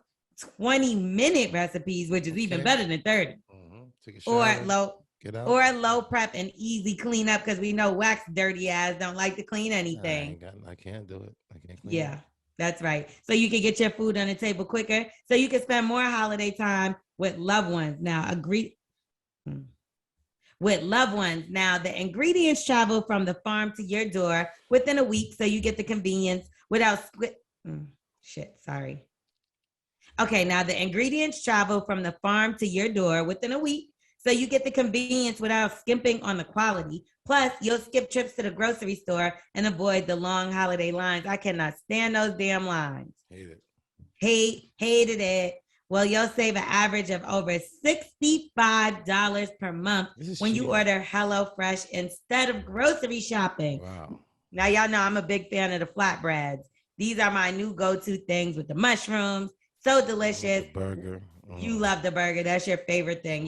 20-minute recipes, which is even better than 30.
Take a shower,
or low prep and easy cleanup because we know Wax dirty ass don't like to clean anything.
I can't do it. I can't clean.
Yeah, that's right. So you can get your food on the table quicker, so you can spend more holiday time with loved ones. Now, the ingredients travel from the farm to your door within a week, so you get the convenience without Okay, now the ingredients travel from the farm to your door within a week, so you get the convenience without skimping on the quality. Plus, you'll skip trips to the grocery store and avoid the long holiday lines. I cannot stand those damn lines. Hated it. Well, you'll save an average of over $65 per month when you order HelloFresh instead of grocery shopping.
Wow.
Now, y'all know I'm a big fan of the flatbreads. These are my new go-to things with the mushrooms. So delicious.
Burger.
You love the burger. That's your favorite thing.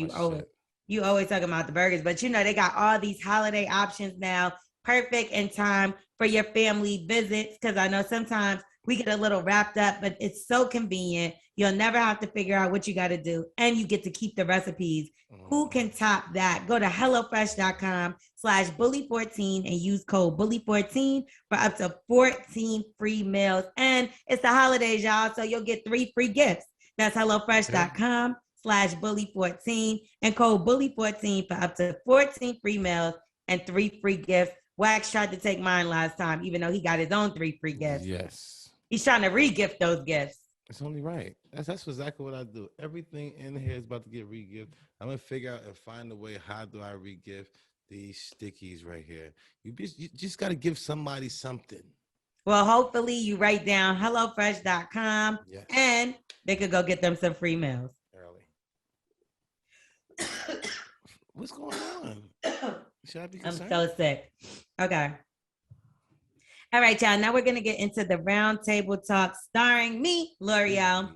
You always talking about the burgers. But you know, they got all these holiday options now. Perfect in time for your family visits. Because I know sometimes we get a little wrapped up, but it's so convenient. You'll never have to figure out what you got to do. And you get to keep the recipes. Who can top that? Go to HelloFresh.com/bully14 and use code bully14 for up to 14 free meals. And it's the holidays, y'all. So you'll get 3 free gifts. That's HelloFresh.com/bully14 and code bully14 for up to 14 free meals and 3 free gifts. Wax tried to take mine last time, even though he got his own 3 free gifts.
Yes.
He's trying to re-gift those gifts.
It's only right. That's exactly what I do. Everything in here is about to get re-gift. I'm going to figure out and find a way, how do I re-gift these stickies right here? You just got to give somebody something.
Well, hopefully you write down HelloFresh.com and they could go get them some free meals.
Early. What's going on? Should I be concerned?
I'm so sick. Okay. All right, y'all. Now we're going to get into the round table talk starring me, L'Oreal.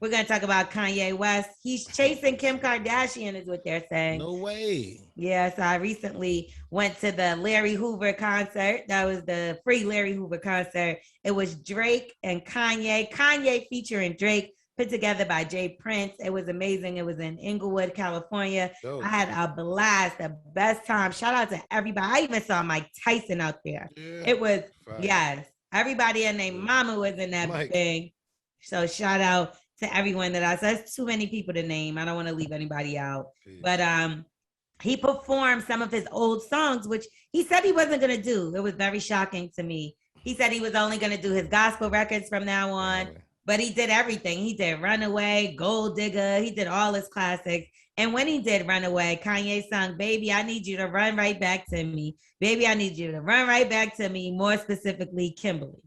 We're going to talk about Kanye West. He's chasing Kim Kardashian is what they're saying.
No way.
Yes, I recently went to the Larry Hoover concert. That was the free Larry Hoover concert. It was Drake and Kanye. Kanye featuring Drake, put together by Jay Prince. It was amazing. It was in Inglewood, California.
Dope.
I had a blast, the best time. Shout out to everybody. I even saw Mike Tyson out there.
Yeah.
It was,
Right.
yes, everybody and their mama was in that thing. So shout out to everyone that I saw. There's too many people to name. I don't want to leave anybody out.
Peace.
But he performed some of his old songs, which he said he wasn't going to do. It was very shocking to me. He said he was only going to do his gospel records from now on, but he did everything. He did Runaway, Gold Digger. He did all his classics. And when he did Runaway, Kanye sung, "Baby, I need you to run right back to me. Baby, I need you to run right back to me," more specifically, Kimberly.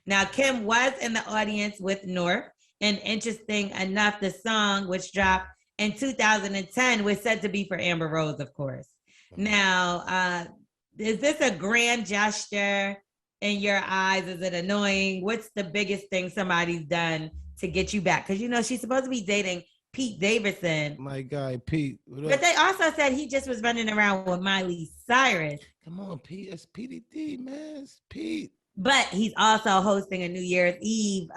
Now, Kim was in the audience with North. And interesting enough, the song, which dropped in 2010, was said to be for Amber Rose, of course. Now, is this a grand gesture in your eyes? Is it annoying? What's the biggest thing somebody's done to get you back? Because, you know, she's supposed to be dating Pete Davidson.
My guy, Pete.
But they also said he just was running around with Miley Cyrus.
Come on, Pete. It's PDD, man. It's Pete.
But he's also hosting a New Year's Eve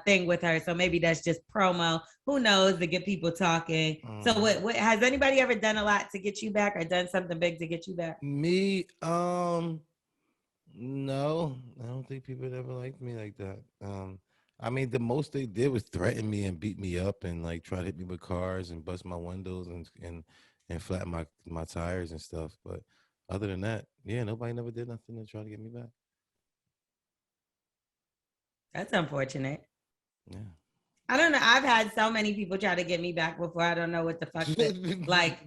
thing with her. So maybe that's just promo. Who knows, to get people talking. So what has anybody ever done a lot to get you back or done something big to get you back?
Me, no. I don't think people ever liked me like that. I mean, the most they did was threaten me and beat me up and like try to hit me with cars and bust my windows and flatten my tires and stuff. But other than that, yeah, nobody never did nothing to try to get me back.
That's unfortunate.
Yeah.
I don't know. I've had so many people try to get me back before. I don't know what the fuck. Like,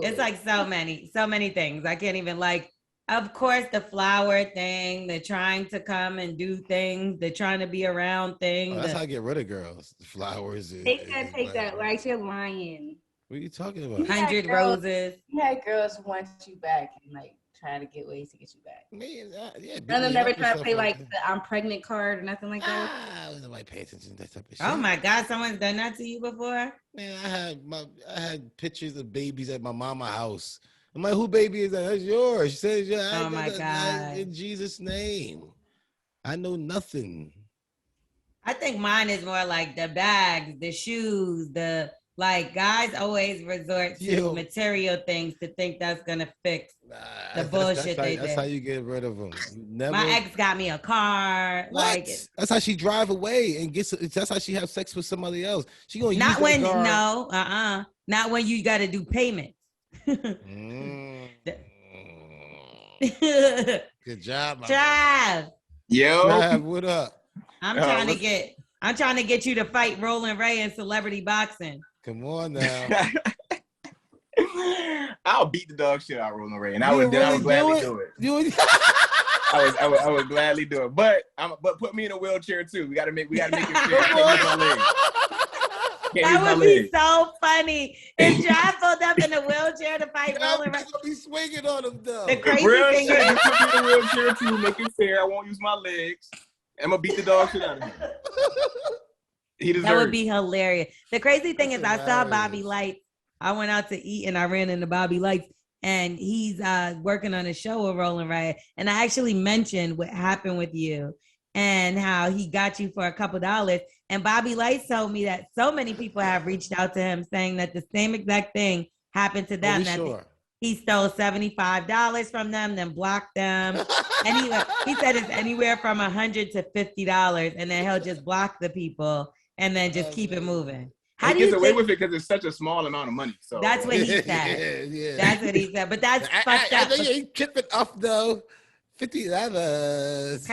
it's like so many things. I can't even like, of course, the flower thing, they're trying to come and do things. They're trying to be around things.
Oh, that's how I get rid of girls. The flowers.
Take that. Like, you're lying.
What are you talking about?
100 roses.
You had girls who want you back and like trying to get ways to get you back.
Man, yeah,
None of them never try to play like the "I'm pregnant" card or nothing like that.
I wasn't like paying attention to that type of shit.
Oh my God, someone's done that to you before?
Man, I had pictures of babies at my mama's house. I'm like, who baby is that? That's yours. She says, yeah.
Oh my God.
In Jesus' name. I know nothing.
I think mine is more like the bags, the shoes, like guys always resort to material things to think that's gonna fix the bullshit they did.
That's how you get rid of them.
My ex got me a car.
What?
Like,
that's how she drive away and gets. That's how she have sex with somebody else. She gonna
not
use
when
that car.
not when you got to do payments.
Good job,
Trav.
Yo,
Trav, what up?
I'm trying to get you to fight Roland Ray in celebrity boxing.
Come on now.
I'll beat the dog shit out of Roland Ray, and I would gladly do it. I would gladly do it, but put me in a wheelchair too. We gotta make it fair.
That would be so funny if Trav pulled up in a wheelchair to fight Roland Ray.
Be swinging on him though.
The crazy thing
is, you put me in a wheelchair too. Make it fair. I won't use my legs. I'm gonna beat the dog shit out of him.
That would be hilarious. The crazy thing is, I saw Bobby Lights. I went out to eat and I ran into Bobby Lights, and he's working on a show with Roland Ray. And I actually mentioned what happened with you and how he got you for a couple dollars. And Bobby Lights told me that so many people have reached out to him saying that the same exact thing happened to them. He stole $75 from them, then blocked them. And he said it's anywhere from $100 to $50, and then he'll just block the people and then just keep it moving.
He gets away with it because it's such a small amount of money. So
that's what he said. Yeah. That's what he said. But that's fucked up.
I know you ain't tripping off though. $50.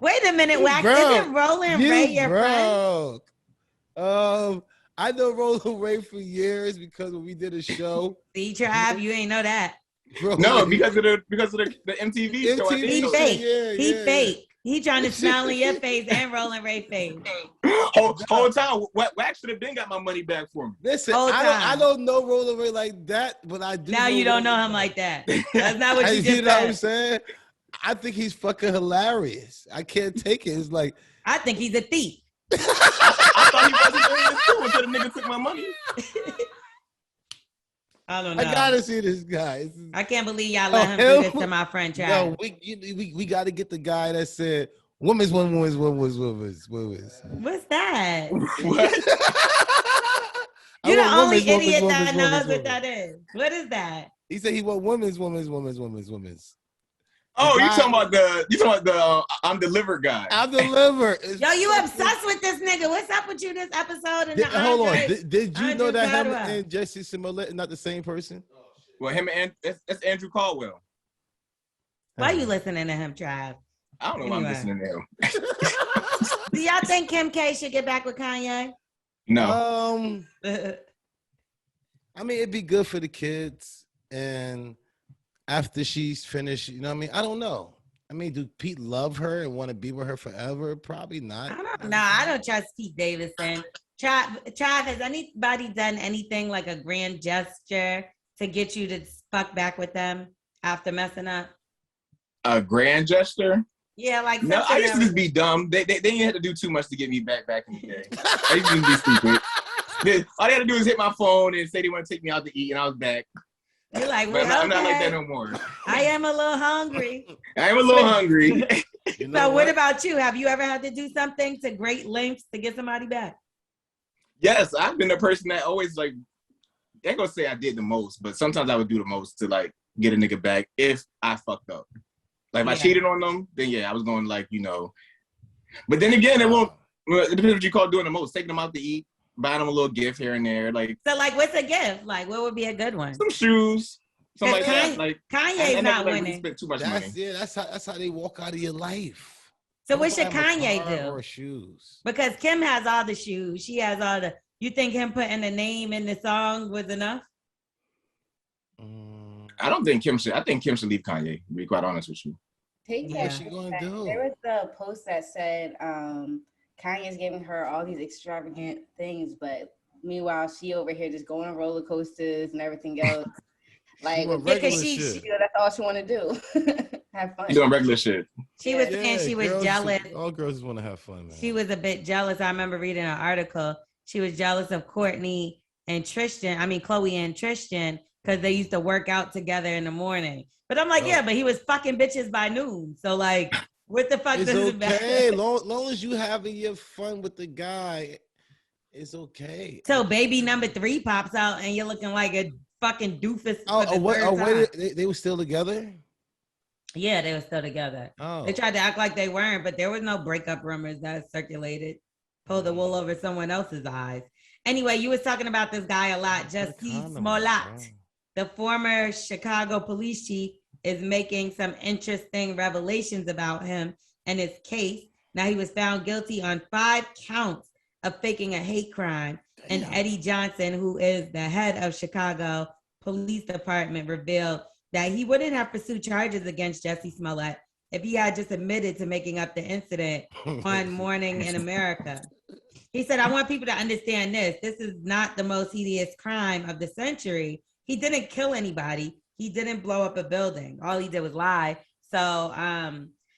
Wait a minute, Wax. Isn't Roland Ray your friend?
I know Roland Ray for years because when we did a show.
See, Trav, you ain't know that.
No, because of the MTV show.
He fake. He fake. He trying to smile in your face and Roland Ray face.
Whole time, Wax should have been got my money back for me.
Listen, I don't know Roland Ray like that, but I do.
Now you don't know him like that. That's not what you just said.
You know what I'm saying? I think he's fucking hilarious. I can't take it. It's like
I think he's a thief.
I thought he wasn't doing this too until the nigga took my money.
I don't know.
I gotta see this guy.
I can't believe y'all let him do this to my friend Trav.
No, we got to get the guy that said women's.
What's that?
What?
You're the only idiot that knows what that is. What is that?
He said he want women's.
Oh, you talking about the I'm delivered guy.
I'm delivered.
Yo, you obsessed with this nigga. What's up with you this episode?
Hold on. Did you know that him and Jesse Smollett are not the same person?
Well, him and that's Andrew Caldwell.
Why you listening to him, Trav?
I don't know why I'm listening to him.
Do y'all think Kim K should get back with Kanye?
No.
I mean, it'd be good for the kids. And after she's finished, you know what I mean? I don't know. I mean, do Pete love her and want to be with her forever? Probably not.
I don't trust Pete Davidson. Trav, has anybody done anything like a grand gesture to get you to fuck back with them after messing up? A
grand gesture?
Yeah, like
no. I used to just be dumb. They didn't have to do too much to get me back in the day. I used to be stupid. All they had to do is hit my phone and say they want to take me out to eat, and I was back.
You're like,
well, I'm not like that no more.
I am a little hungry.
You know
so what about you? Have you ever had to do something to great lengths to get somebody back?
Yes, I've been the person that always like, I ain't gonna say I did the most, but sometimes I would do the most to like get a nigga back if I fucked up. Like if I cheated on them, then yeah, I was going like, you know. But then again, it depends what you call doing the most. Taking them out to eat, buying them a little gift here and there. Like,
so like what's a gift? Like what would be a good one?
Some shoes. Something like that. Like
Kanye's not winning.
Spent too much money.
Yeah, that's how they walk out of your life.
So what should Kanye do?
Or shoes.
Because Kim has all the shoes. She has all the. You think him putting the name in the song was enough?
I don't think Kim should. I think Kim should leave Kanye, to be quite honest with you.
What's she gonna do? There was a post that said Kanye's giving her all these extravagant things, but meanwhile she over here just going on roller coasters and everything else. Like because she that's all she want to do. Have fun.
You doing regular shit.
She was saying she was jealous.
All girls want to have fun, man.
She was a bit jealous. I remember reading an article. She was jealous of Chloe and Tristan, because they used to work out together in the morning. But I'm like, yeah, but he was fucking bitches by noon. So like, what the fuck does it matter?
Okay, long as you having your fun with the guy, it's okay.
So baby number 3 pops out and you're looking like a fucking doofus.
They were still together?
Yeah, they were still together.
Oh.
They tried to act like they weren't, but there was no breakup rumors that circulated. Pull the wool over someone else's eyes. Anyway, you was talking about this guy a lot, Jesse Smollett. The former Chicago police chief is making some interesting revelations about him and his case. Now, he was found guilty on 5 counts of faking a hate crime. Damn. And Eddie Johnson, who is the head of Chicago Police Department, revealed that he wouldn't have pursued charges against Jesse Smollett if he had just admitted to making up the incident on Morning in America. He said, I want people to understand this. This is not the most hideous crime of the century. He didn't kill anybody. He didn't blow up a building. All he did was lie. So,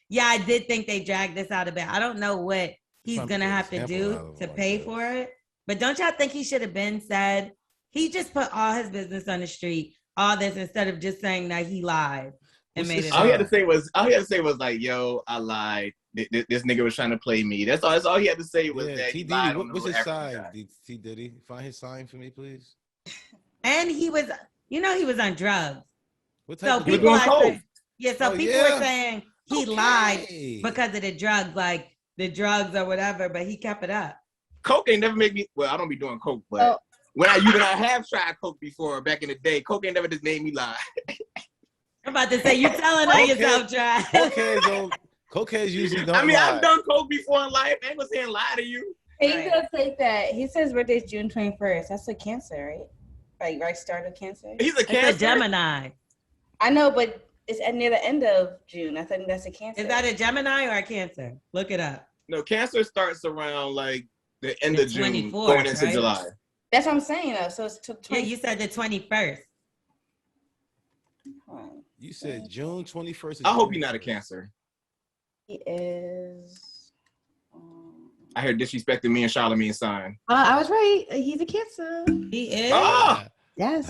yeah, I did think they dragged this out a bit. I don't know what he's going to have to do to pay for it. But don't y'all think he should have been said? He just put all his business on the street, all this, instead of just saying that he lied and made it.
All he had to say was like, yo, I lied. This nigga was trying to play me. That's all he had to say was that he lied.
What's his sign? T. Diddy, find his sign for me, please.
And he was, he was on drugs.
What type
so people are saying, people were saying he lied because of the drugs, like the drugs or whatever, but he kept it up.
Coke ain't never made me. Well, I don't be doing coke, but when I have tried coke before back in the day, coke ain't never just made me lie.
I'm about to say you telling on yourself, try.
Cokeheads usually don't.
I mean,
lie.
I've done coke before in life. I ain't gonna say and lie to you.
He does say that. He says birthday's June 21st. That's a Cancer, right? Right, start of Cancer.
He's a Cancer.
It's a Gemini.
I know, but it's near the end of June. I think that's a Cancer.
Is that a Gemini or a Cancer? Look it up.
No, Cancer starts around like the end of June, going into July.
That's what I'm saying, though. So it's
yeah, you said the 21st.
You said June 21st.
I hope he's not a Cancer.
He is.
I heard disrespecting me and Charlamagne's sign.
I was right. He's a Cancer.
He is.
Ah!
Yes.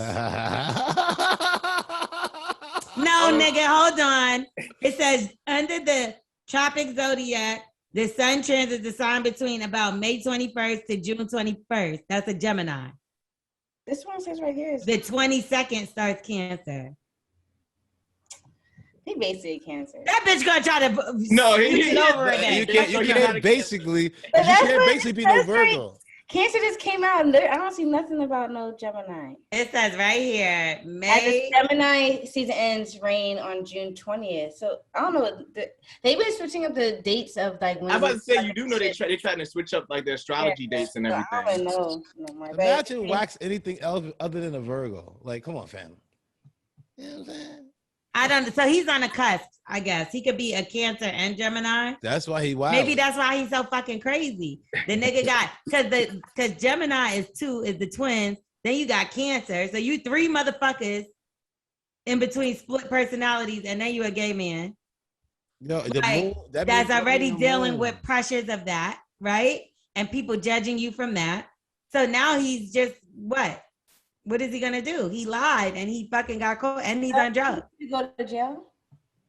No, nigga, hold on. It says under the tropic zodiac, the sun transits the sign between about May 21st to June 21st. That's a Gemini.
This one says right here.
The 22nd starts Cancer.
He basically Cancer.
That bitch gonna try to
No,
switch it over again.
You can't basically be no Virgo.
Cancer just came out. I don't see nothing about no Gemini.
It says right here,
As
May.
the Gemini season ends, rain on June 20th. So I don't know. They've been switching up the dates of like. When
I'm about to say you do know they're trying to switch up like the astrology dates and everything.
I don't know.
Imagine wax anything else other than a Virgo. Like, come on, fam. You know what I'm saying?
I don't. So he's on a cusp, I guess. He could be a Cancer and Gemini.
That's why he wild.
Maybe that's why he's so fucking crazy. The nigga got because Gemini is the twins. Then you got Cancer. So you 3 motherfuckers in between split personalities, and then you a gay man.
No,
that's already dealing with pressures of that, right? And people judging you from that. So now he's just what? What is he gonna do? He lied and he fucking got caught and he's on drugs.
You go to jail?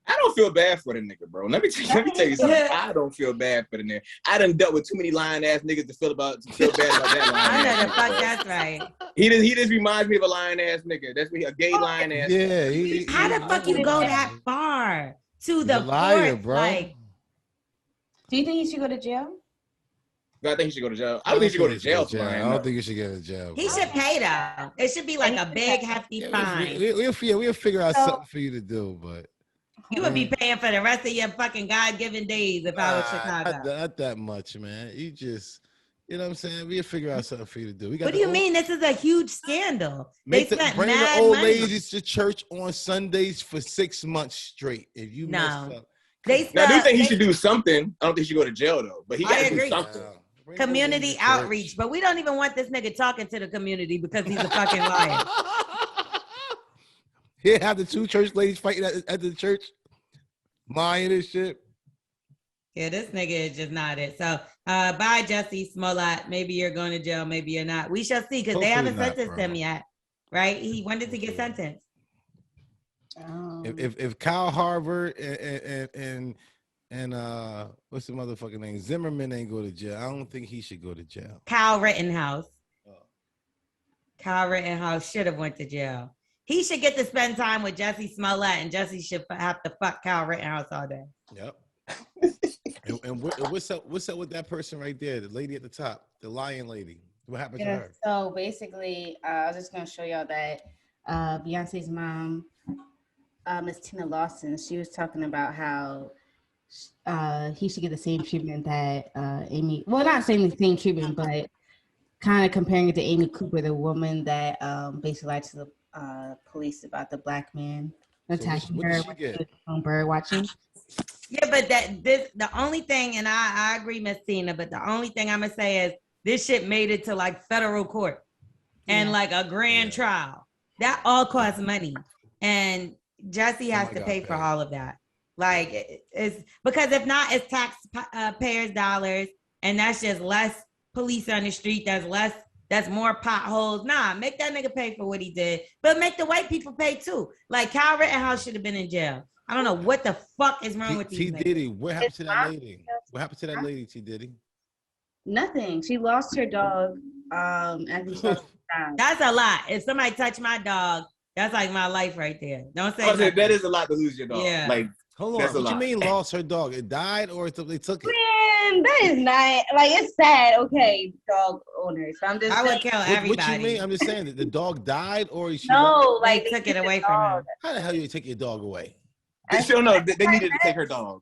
I don't feel bad for the nigga, bro. Let me tell you something. I don't feel bad for the nigga. I done dealt with too many lying ass niggas to feel bad about that lying.
I know the fuck that's right.
He just reminds me of a lying ass nigga. That's me, a gay lying ass.
Yeah.
How the fuck you go that far to the
liar,
court?
bro.
Like,
do you think he should go to jail?
I think he should go to jail. I don't think he should go to jail for lying.
I don't think he should go to jail.
he should pay though. It should be like a big hefty fine.
We'll figure out something for you to do, but
you would be paying for the rest of your fucking God-given days if I was Chicago.
Not that much, man. You just, you know what I'm saying? We'll figure out something for you to do. We got
what do you mean? This is a huge scandal.
Bring the old
money.
ladies to church on Sundays for 6 months straight. If you messed up.
Now, I do think he should do something. I don't think he should go to jail though, but he got to do something.
Community outreach, but we don't even want this nigga talking to the community because he's a fucking liar.
He'll have the 2 church ladies fighting at the church, lying and shit.
Yeah, this nigga is just not it. So, bye, Jesse Smollett. Maybe you're going to jail, maybe you're not. We shall see because they haven't sentenced him yet, right? When did he get sentenced?
If Kyle Harvard and what's the motherfucking name? Zimmerman ain't go to jail. I don't think he should go to jail.
Kyle Rittenhouse. Kyle Rittenhouse should have went to jail. He should get to spend time with Jesse Smollett, and Jesse should have to fuck Kyle Rittenhouse all day.
Yep. and what's up with that person right there, the lady at the top, the lion lady? What happened to her?
So basically, I was just gonna show y'all that Beyonce's mom, Miss Tina Lawson, she was talking about how he should get the same treatment that Amy. Well, not saying the same treatment, but kind of comparing it to Amy Cooper, the woman that basically lied to the police about the black man attacking her on bird watching.
Yeah, but the only thing, and I agree, Miss Tina, but the only thing I'm gonna say is this shit made it to like federal court and like a grand trial. That all costs money, and Jesse has to pay for all of that. Like it's because if not, it's taxpayers' dollars, and that's just less police on the street. That's more potholes. Nah, make that nigga pay for what he did, but make the white people pay too. Like Kyle Rittenhouse should have been in jail. I don't know what the fuck is wrong with these niggas.
T Diddy, what happened to that lady? What happened to that lady, T Diddy?
Nothing. She lost her dog. As he
That's a lot. If somebody touch my dog, that's like my life right there. Don't say
that is a lot to lose your dog.
Yeah.
Like,
hold on. What you mean lost her dog? It died or they took it?
Man, that is not like it's sad. Okay, dog owners. So I
would kill everybody.
What you mean? I'm just saying that the dog died or
they
took it away from him.
How the hell you take your dog away?
They still know they needed to take her dog.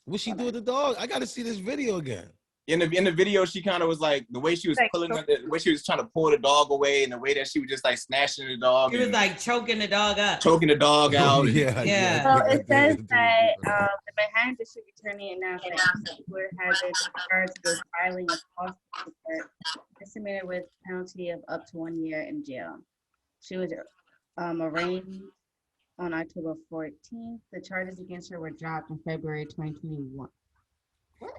What she do with the dog? I got to see this video again.
In the video, she kind of was like the way she was pulling, the way she was trying to pull the dog away, and the way that she was just like snatching the dog.
She was like choking the dog up,
choking the dog out.
Yeah.
So it says that the Manhattan District Attorney announced that Cooper has been charged with filing a false report, estimated with penalty of up to 1 year in jail. She was arraigned on October 14th. The charges against her were dropped in February 2021.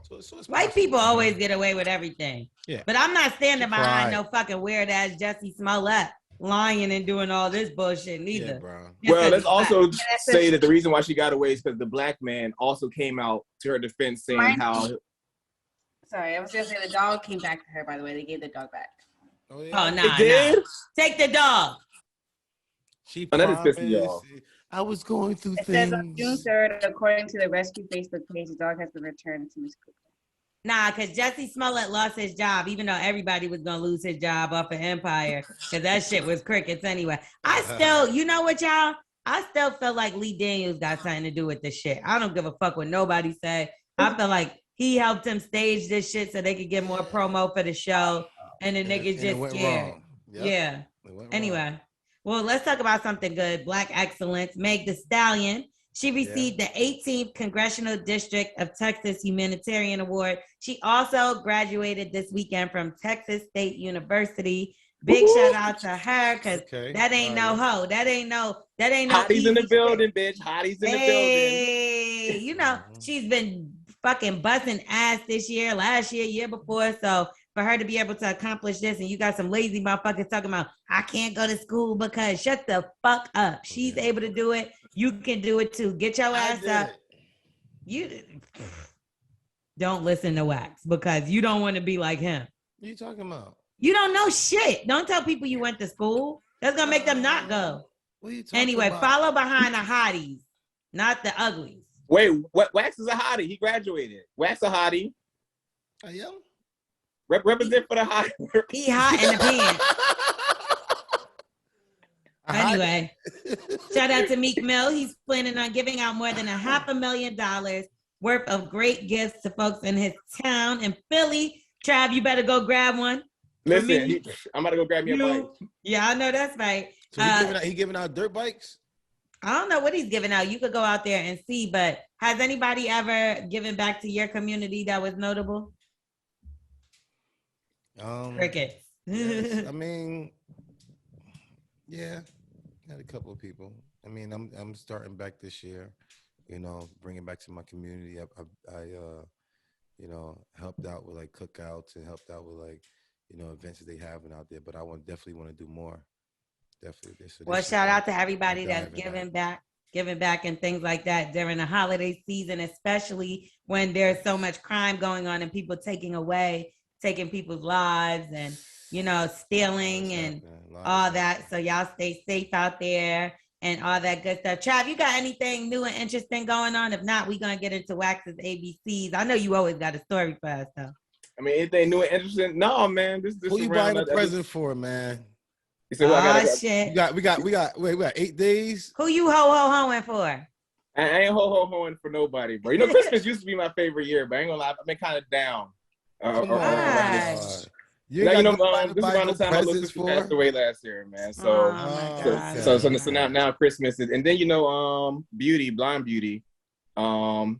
So it's
White
possible.
people always get away with everything.
Yeah.
But I'm not standing
She
behind
cried.
no fucking weird ass Jesse Smollett lying and doing all this bullshit neither.
Yeah, bro.
Just
Well,
'cause
let's
he's black.
also say that the reason why she got away is because the black man also came out to her defense saying how.
Sorry, I was gonna say the dog came back to her. By the way, they gave the dog back.
Oh, yeah.
Oh, nah,
It did?
nah. Take the dog.
She
Oh, that just
promised.
pissed me off.
I was going through
It
things.
says on June 3rd, according to the rescue Facebook page, the dog has been returned to Miss Cooper.
Nah, because Jesse Smollett lost his job, even though everybody was going to lose his job off of Empire, because that shit was crickets anyway. I still, you know what, y'all? I still feel like Lee Daniels got something to do with this shit. I don't give a fuck what nobody say. I feel like he helped him stage this shit so they could get more promo for the show, and the niggas
it
just
went
scared.
wrong. Yep.
Yeah.
It went
Anyway,
wrong.
well, let's talk about something good. Black excellence. Meg Thee Stallion. She received the 18th Congressional District of Texas Humanitarian Award. She also graduated this weekend from Texas State University. Big shout out to her, because that ain't no hoe. That ain't no
Hotties in the
easy
building,
shit.
bitch. Hotties in the building.
Hey, you know, she's been fucking busting ass this year, last year, year before. So for her to be able to accomplish this, and you got some lazy motherfuckers talking about, I can't go to school because shut the fuck up. She's able to do it. You can do it too. Get your ass up. You don't listen to Wax because you don't want to be like him.
What are you talking about?
You don't know shit. Don't tell people you went to school. That's gonna make them not go.
What are you talking
Anyway,
about?
follow behind the hotties, not the uglies.
Wait, what? Wax is a hottie. He graduated. Wax a hottie.
I am.
Represent for the hottie.
He hot in the pants. Anyway, shout out to Meek Mill. He's planning on giving out more than $500,000 worth of great gifts to folks in his town in Philly. Trav, you better go grab one.
Listen, I'm about to go grab me a bike.
Yeah, I know that's right.
So he giving out dirt bikes?
I don't know what he's giving out. You could go out there and see, but has anybody ever given back to your community that was notable? Crickets.
Yes, I mean, yeah, had a couple of people. I mean, I'm starting back this year, you know, bringing back to my community. I you know, helped out with like cookouts and helped out with like, you know, events that they having out there. But I definitely want to do more. Definitely.
Well, shout out to everybody that's giving back and things like that during the holiday season, especially when there's so much crime going on and people taking people's lives and, you know, stealing and all that. So y'all stay safe out there and all that good stuff. Trav, you got anything new and interesting going on? If not, we're going to get into Wax's ABCs. I know you always got a story for us, though.
I mean, anything new and interesting? No, man. This
Who you buying a present for, man?
You said, well,
shit.
We got 8 days.
Who you ho-ho-hoing for?
I ain't ho-ho-hoing for nobody, bro. You know, Christmas used to be my favorite year, but I ain't gonna lie, I've been kind of down.
You
know,
this
is around the time my little sister passed away last year, man. So, so now Christmas is, and then you know, Blonde Beauty,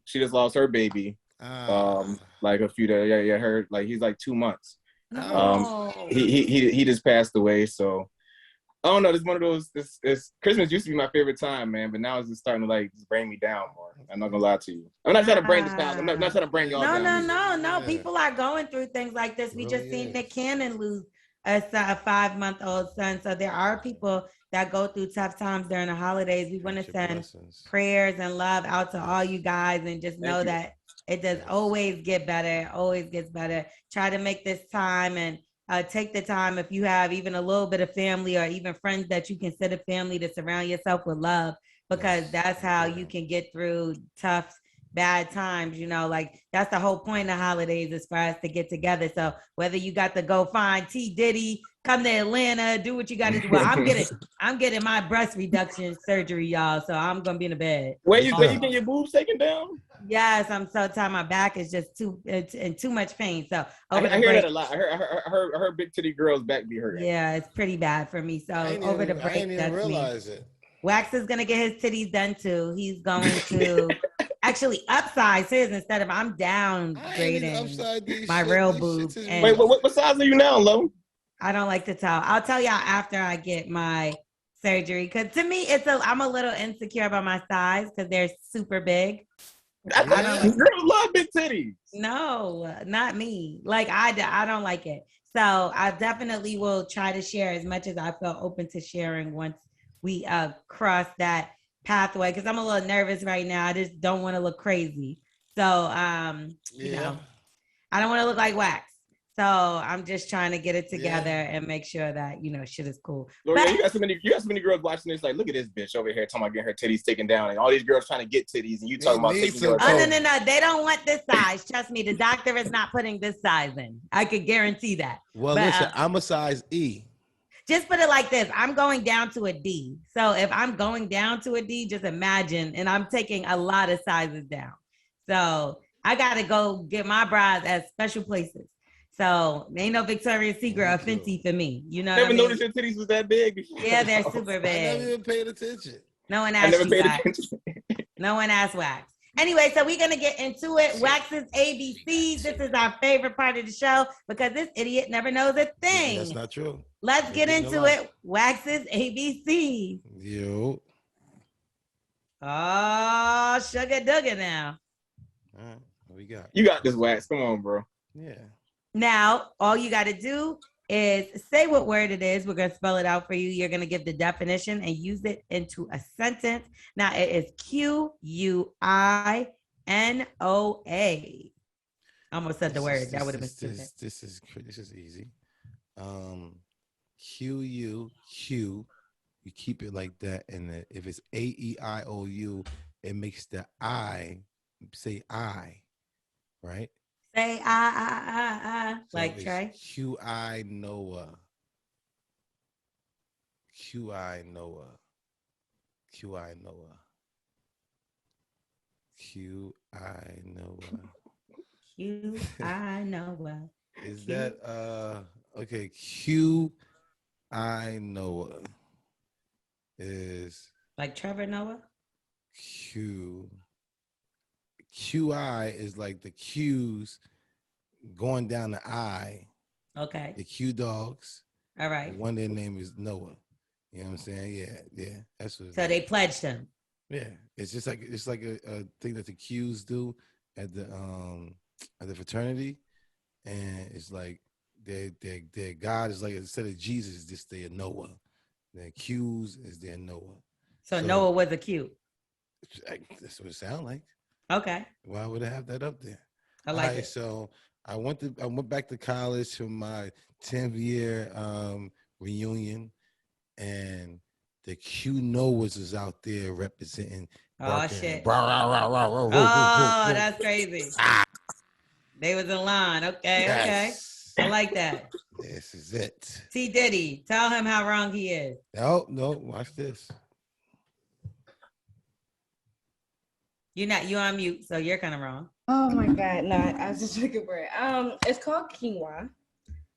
she just lost her baby, like a few days. Yeah, her like he's like 2 months. He just passed away. So I don't know. This one of those. This Christmas used to be my favorite time, man, but now it's just starting to like just bring me down more. I'm not gonna lie to you. I'm not trying to bring this down. I'm not trying to bring y'all down.
No. Yeah. People are going through things like this. We just seen Nick Cannon lose a 5-month-old son. So there are people that go through tough times during the holidays. We want to send prayers and love out to all you guys, and just know that it does always get better. It always gets better. Try to make this time and take the time, if you have even a little bit of family or even friends that you consider family, to surround yourself with love, because that's how you can get through tough, bad times. You know, like that's the whole point of holidays, is for us to get together. So whether you got to go find T Diddy, come to Atlanta, do what you got to do. Well, I'm getting my breast reduction surgery, y'all. So I'm gonna be in the bed.
Wait, you getting your boobs taken down?
Yes, I'm so tired. My back is just in too much pain. So
I hear that a lot. I heard big titty girls' back be hurting.
Yeah, it's pretty bad for me. So over the break,
I didn't even realize it.
Wax is gonna get his titties done too. He's going to actually upsize his instead of I'm downgrading my real boobs.
Wait, what size are you now, Lo?
I don't like to tell. I'll tell y'all after I get my surgery. Because to me, I'm a little insecure about my size because they're super big.
I don't like girls love big titties.
No, not me. Like I don't like it. So I definitely will try to share as much as I feel open to sharing once we cross that pathway. Because I'm a little nervous right now. I just don't want to look crazy. So you know, I don't want to look like wax. So I'm just trying to get it together and make sure that, you know, shit is cool.
Lorel, you got so many girls watching this, like, look at this bitch over here talking about getting her titties taken down, and all these girls trying to get titties, and you talking about taking yours.
Oh, no. They don't want this size. Trust me, the doctor is not putting this size in. I could guarantee that.
Well, listen, I'm a size E.
Just put it like this. I'm going down to a D. So if I'm going down to a D, just imagine, and I'm taking a lot of sizes down. So I got to go get my bras at special places. So ain't no Victoria's Secret or Fenty for me. You know,
never noticed your titties was that big.
Yeah, they're super big.
I never even paid attention.
No one asked you Wax. No one asked Wax. Anyway, so we're gonna get into it. Wax's ABCs. This is our favorite part of the show because this idiot never knows a thing.
That's not true.
Let's get into it. Wax's ABCs.
Yo.
Oh, sugar dugger now.
All right, what we got?
You got this, Wax. Come on, bro.
Yeah.
Now, all you got to do is say what word it is. We're going to spell it out for you. You're going to give the definition and use it into a sentence. Now, it is Quinoa. I almost said the word. That would have been stupid.
This is easy. Q-U. You keep it like that. And if it's A-E-I-O-U, it makes the I say I, right?
Say I,
so
like Trey.
Q-I Noah. Q-I Noah. Q-I Noah. Q-I Noah.
Q-I Noah.
Is that okay? Q-I Noah is
like Trevor Noah?
QI is like the Q's going down the I.
Okay.
The Q dogs.
All right.
One their name is Noah. You know what I'm saying? Yeah. That's what.
So they pledged him.
Yeah, it's just like a thing that the Q's do at the fraternity, and it's like their God is like instead of Jesus, just their Noah. Their Q's is their Noah.
So Noah was a Q.
That's what it sounds like.
Okay.
Why would I have that up there?
I like it.
So I went back to college for my 10th year reunion, and the Q Noahs is out there representing.
Oh shit!
Oh,
that's crazy. They was in line. Okay, yes. Okay. I like that.
This is it.
T Diddy, tell him how wrong he is.
No, watch this.
You
on mute, so you're kind of wrong.
Oh my God, no, I was just looking for it. It's called quinoa,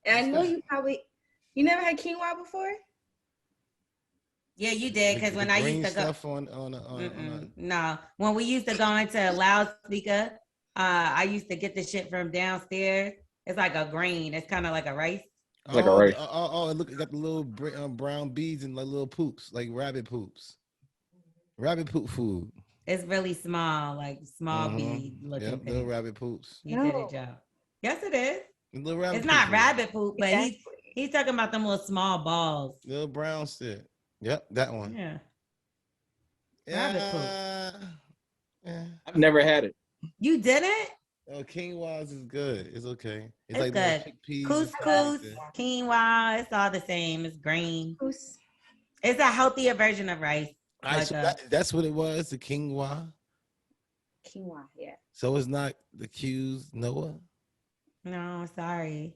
and I know you never had quinoa before.
Yeah, you did, because when I used to go no, when we used to go into a loudspeaker, I used to get the shit from downstairs. It's like a grain. It's kind of like a rice.
Like a rice.
Look, it got the little brown beads and like little poops, like rabbit poops. Rabbit poop food.
It's really small, like small bead looking.
Yep, little rabbit poops.
You did a job. Yes, it is.
It's
not rabbit poop, but he's talking about them little small balls.
Little brown shit. Yep, that one.
Yeah.
Rabbit poop.
Yeah.
I've never had it.
You didn't?
Oh, quinoa is good. It's okay.
It's like good. Couscous, quinoa, it's all the same. It's green. It's a healthier version of rice.
That's what it was, the quinoa.
Quinoa, yeah.
So it's not the Q's Noah?
No, sorry.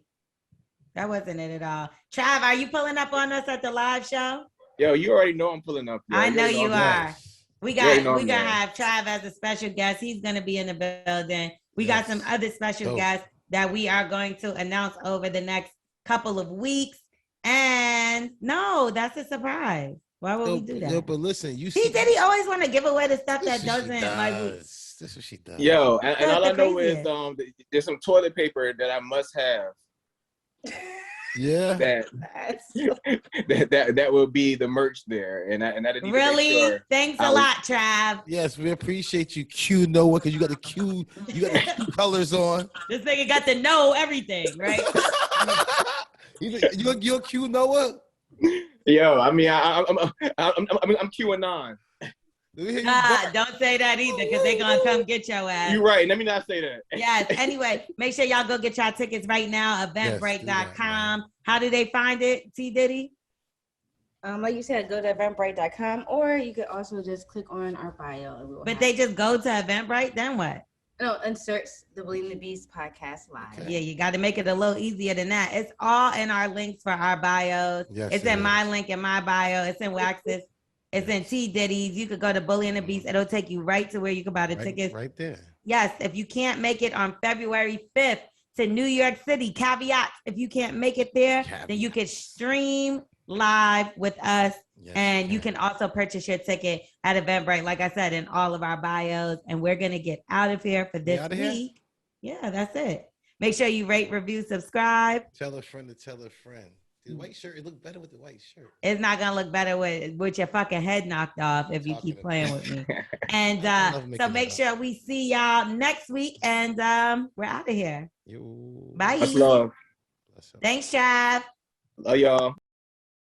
That wasn't it at all. Trav, are you pulling up on us at the live show?
Yo, you already know I'm pulling up. Yo.
I know you are. We're gonna have Trav as a special guest. He's gonna be in the building. We got some other special guests that we are going to announce over the next couple of weeks. And no, that's a surprise. Why would we do that?
No, but listen, he
always want to give away the stuff that doesn't like.
That's what she does.
Yo, and all I know is there's some toilet paper that I must have.
Yeah.
That will be the merch there, and I need to make
Really?
sure
Thanks a lot, Trav.
Yes, we appreciate you, Q Noah, because you got the Q colors on.
This nigga got to know everything, right?
You're Q Noah.
Yo, I mean, I'm QAnon.
Don't say that either, because they're gonna come get your ass.
You're right. Let me not say that.
Yes. Anyway, make sure y'all go get y'all tickets right now. EventBrite.com. How do they find it, T Diddy?
Like you said, go to eventbrite.com, or you could also just click on our bio.
But they just go to Eventbrite, then what?
No, insert the Believe the Beast podcast live.
Okay. Yeah, you got to make it a little easier than that. It's all in our links for our bios.
Yes,
it's in my link in my bio. It's in Wax's. It's in T Diddy's. You could go to Bully and the Beast. It'll take you right to where you can buy the tickets.
Right there.
Yes, if you can't make it on February 5th to New York City, caveats. If you can't make it there, then you can stream live with us. Yes, and you can also purchase your ticket at Eventbrite, like I said, in all of our bios. And we're going to get out of here for this week. Yeah, that's it. Make sure you rate, review, subscribe.
Tell a friend to tell a friend. The white shirt, it looked better with the white shirt.
It's not going to look better with your fucking head knocked off if you keep playing with me. And so make sure we see y'all next week. And we're out of here. Bye.
Much love.
Thanks, Trav.
Love y'all.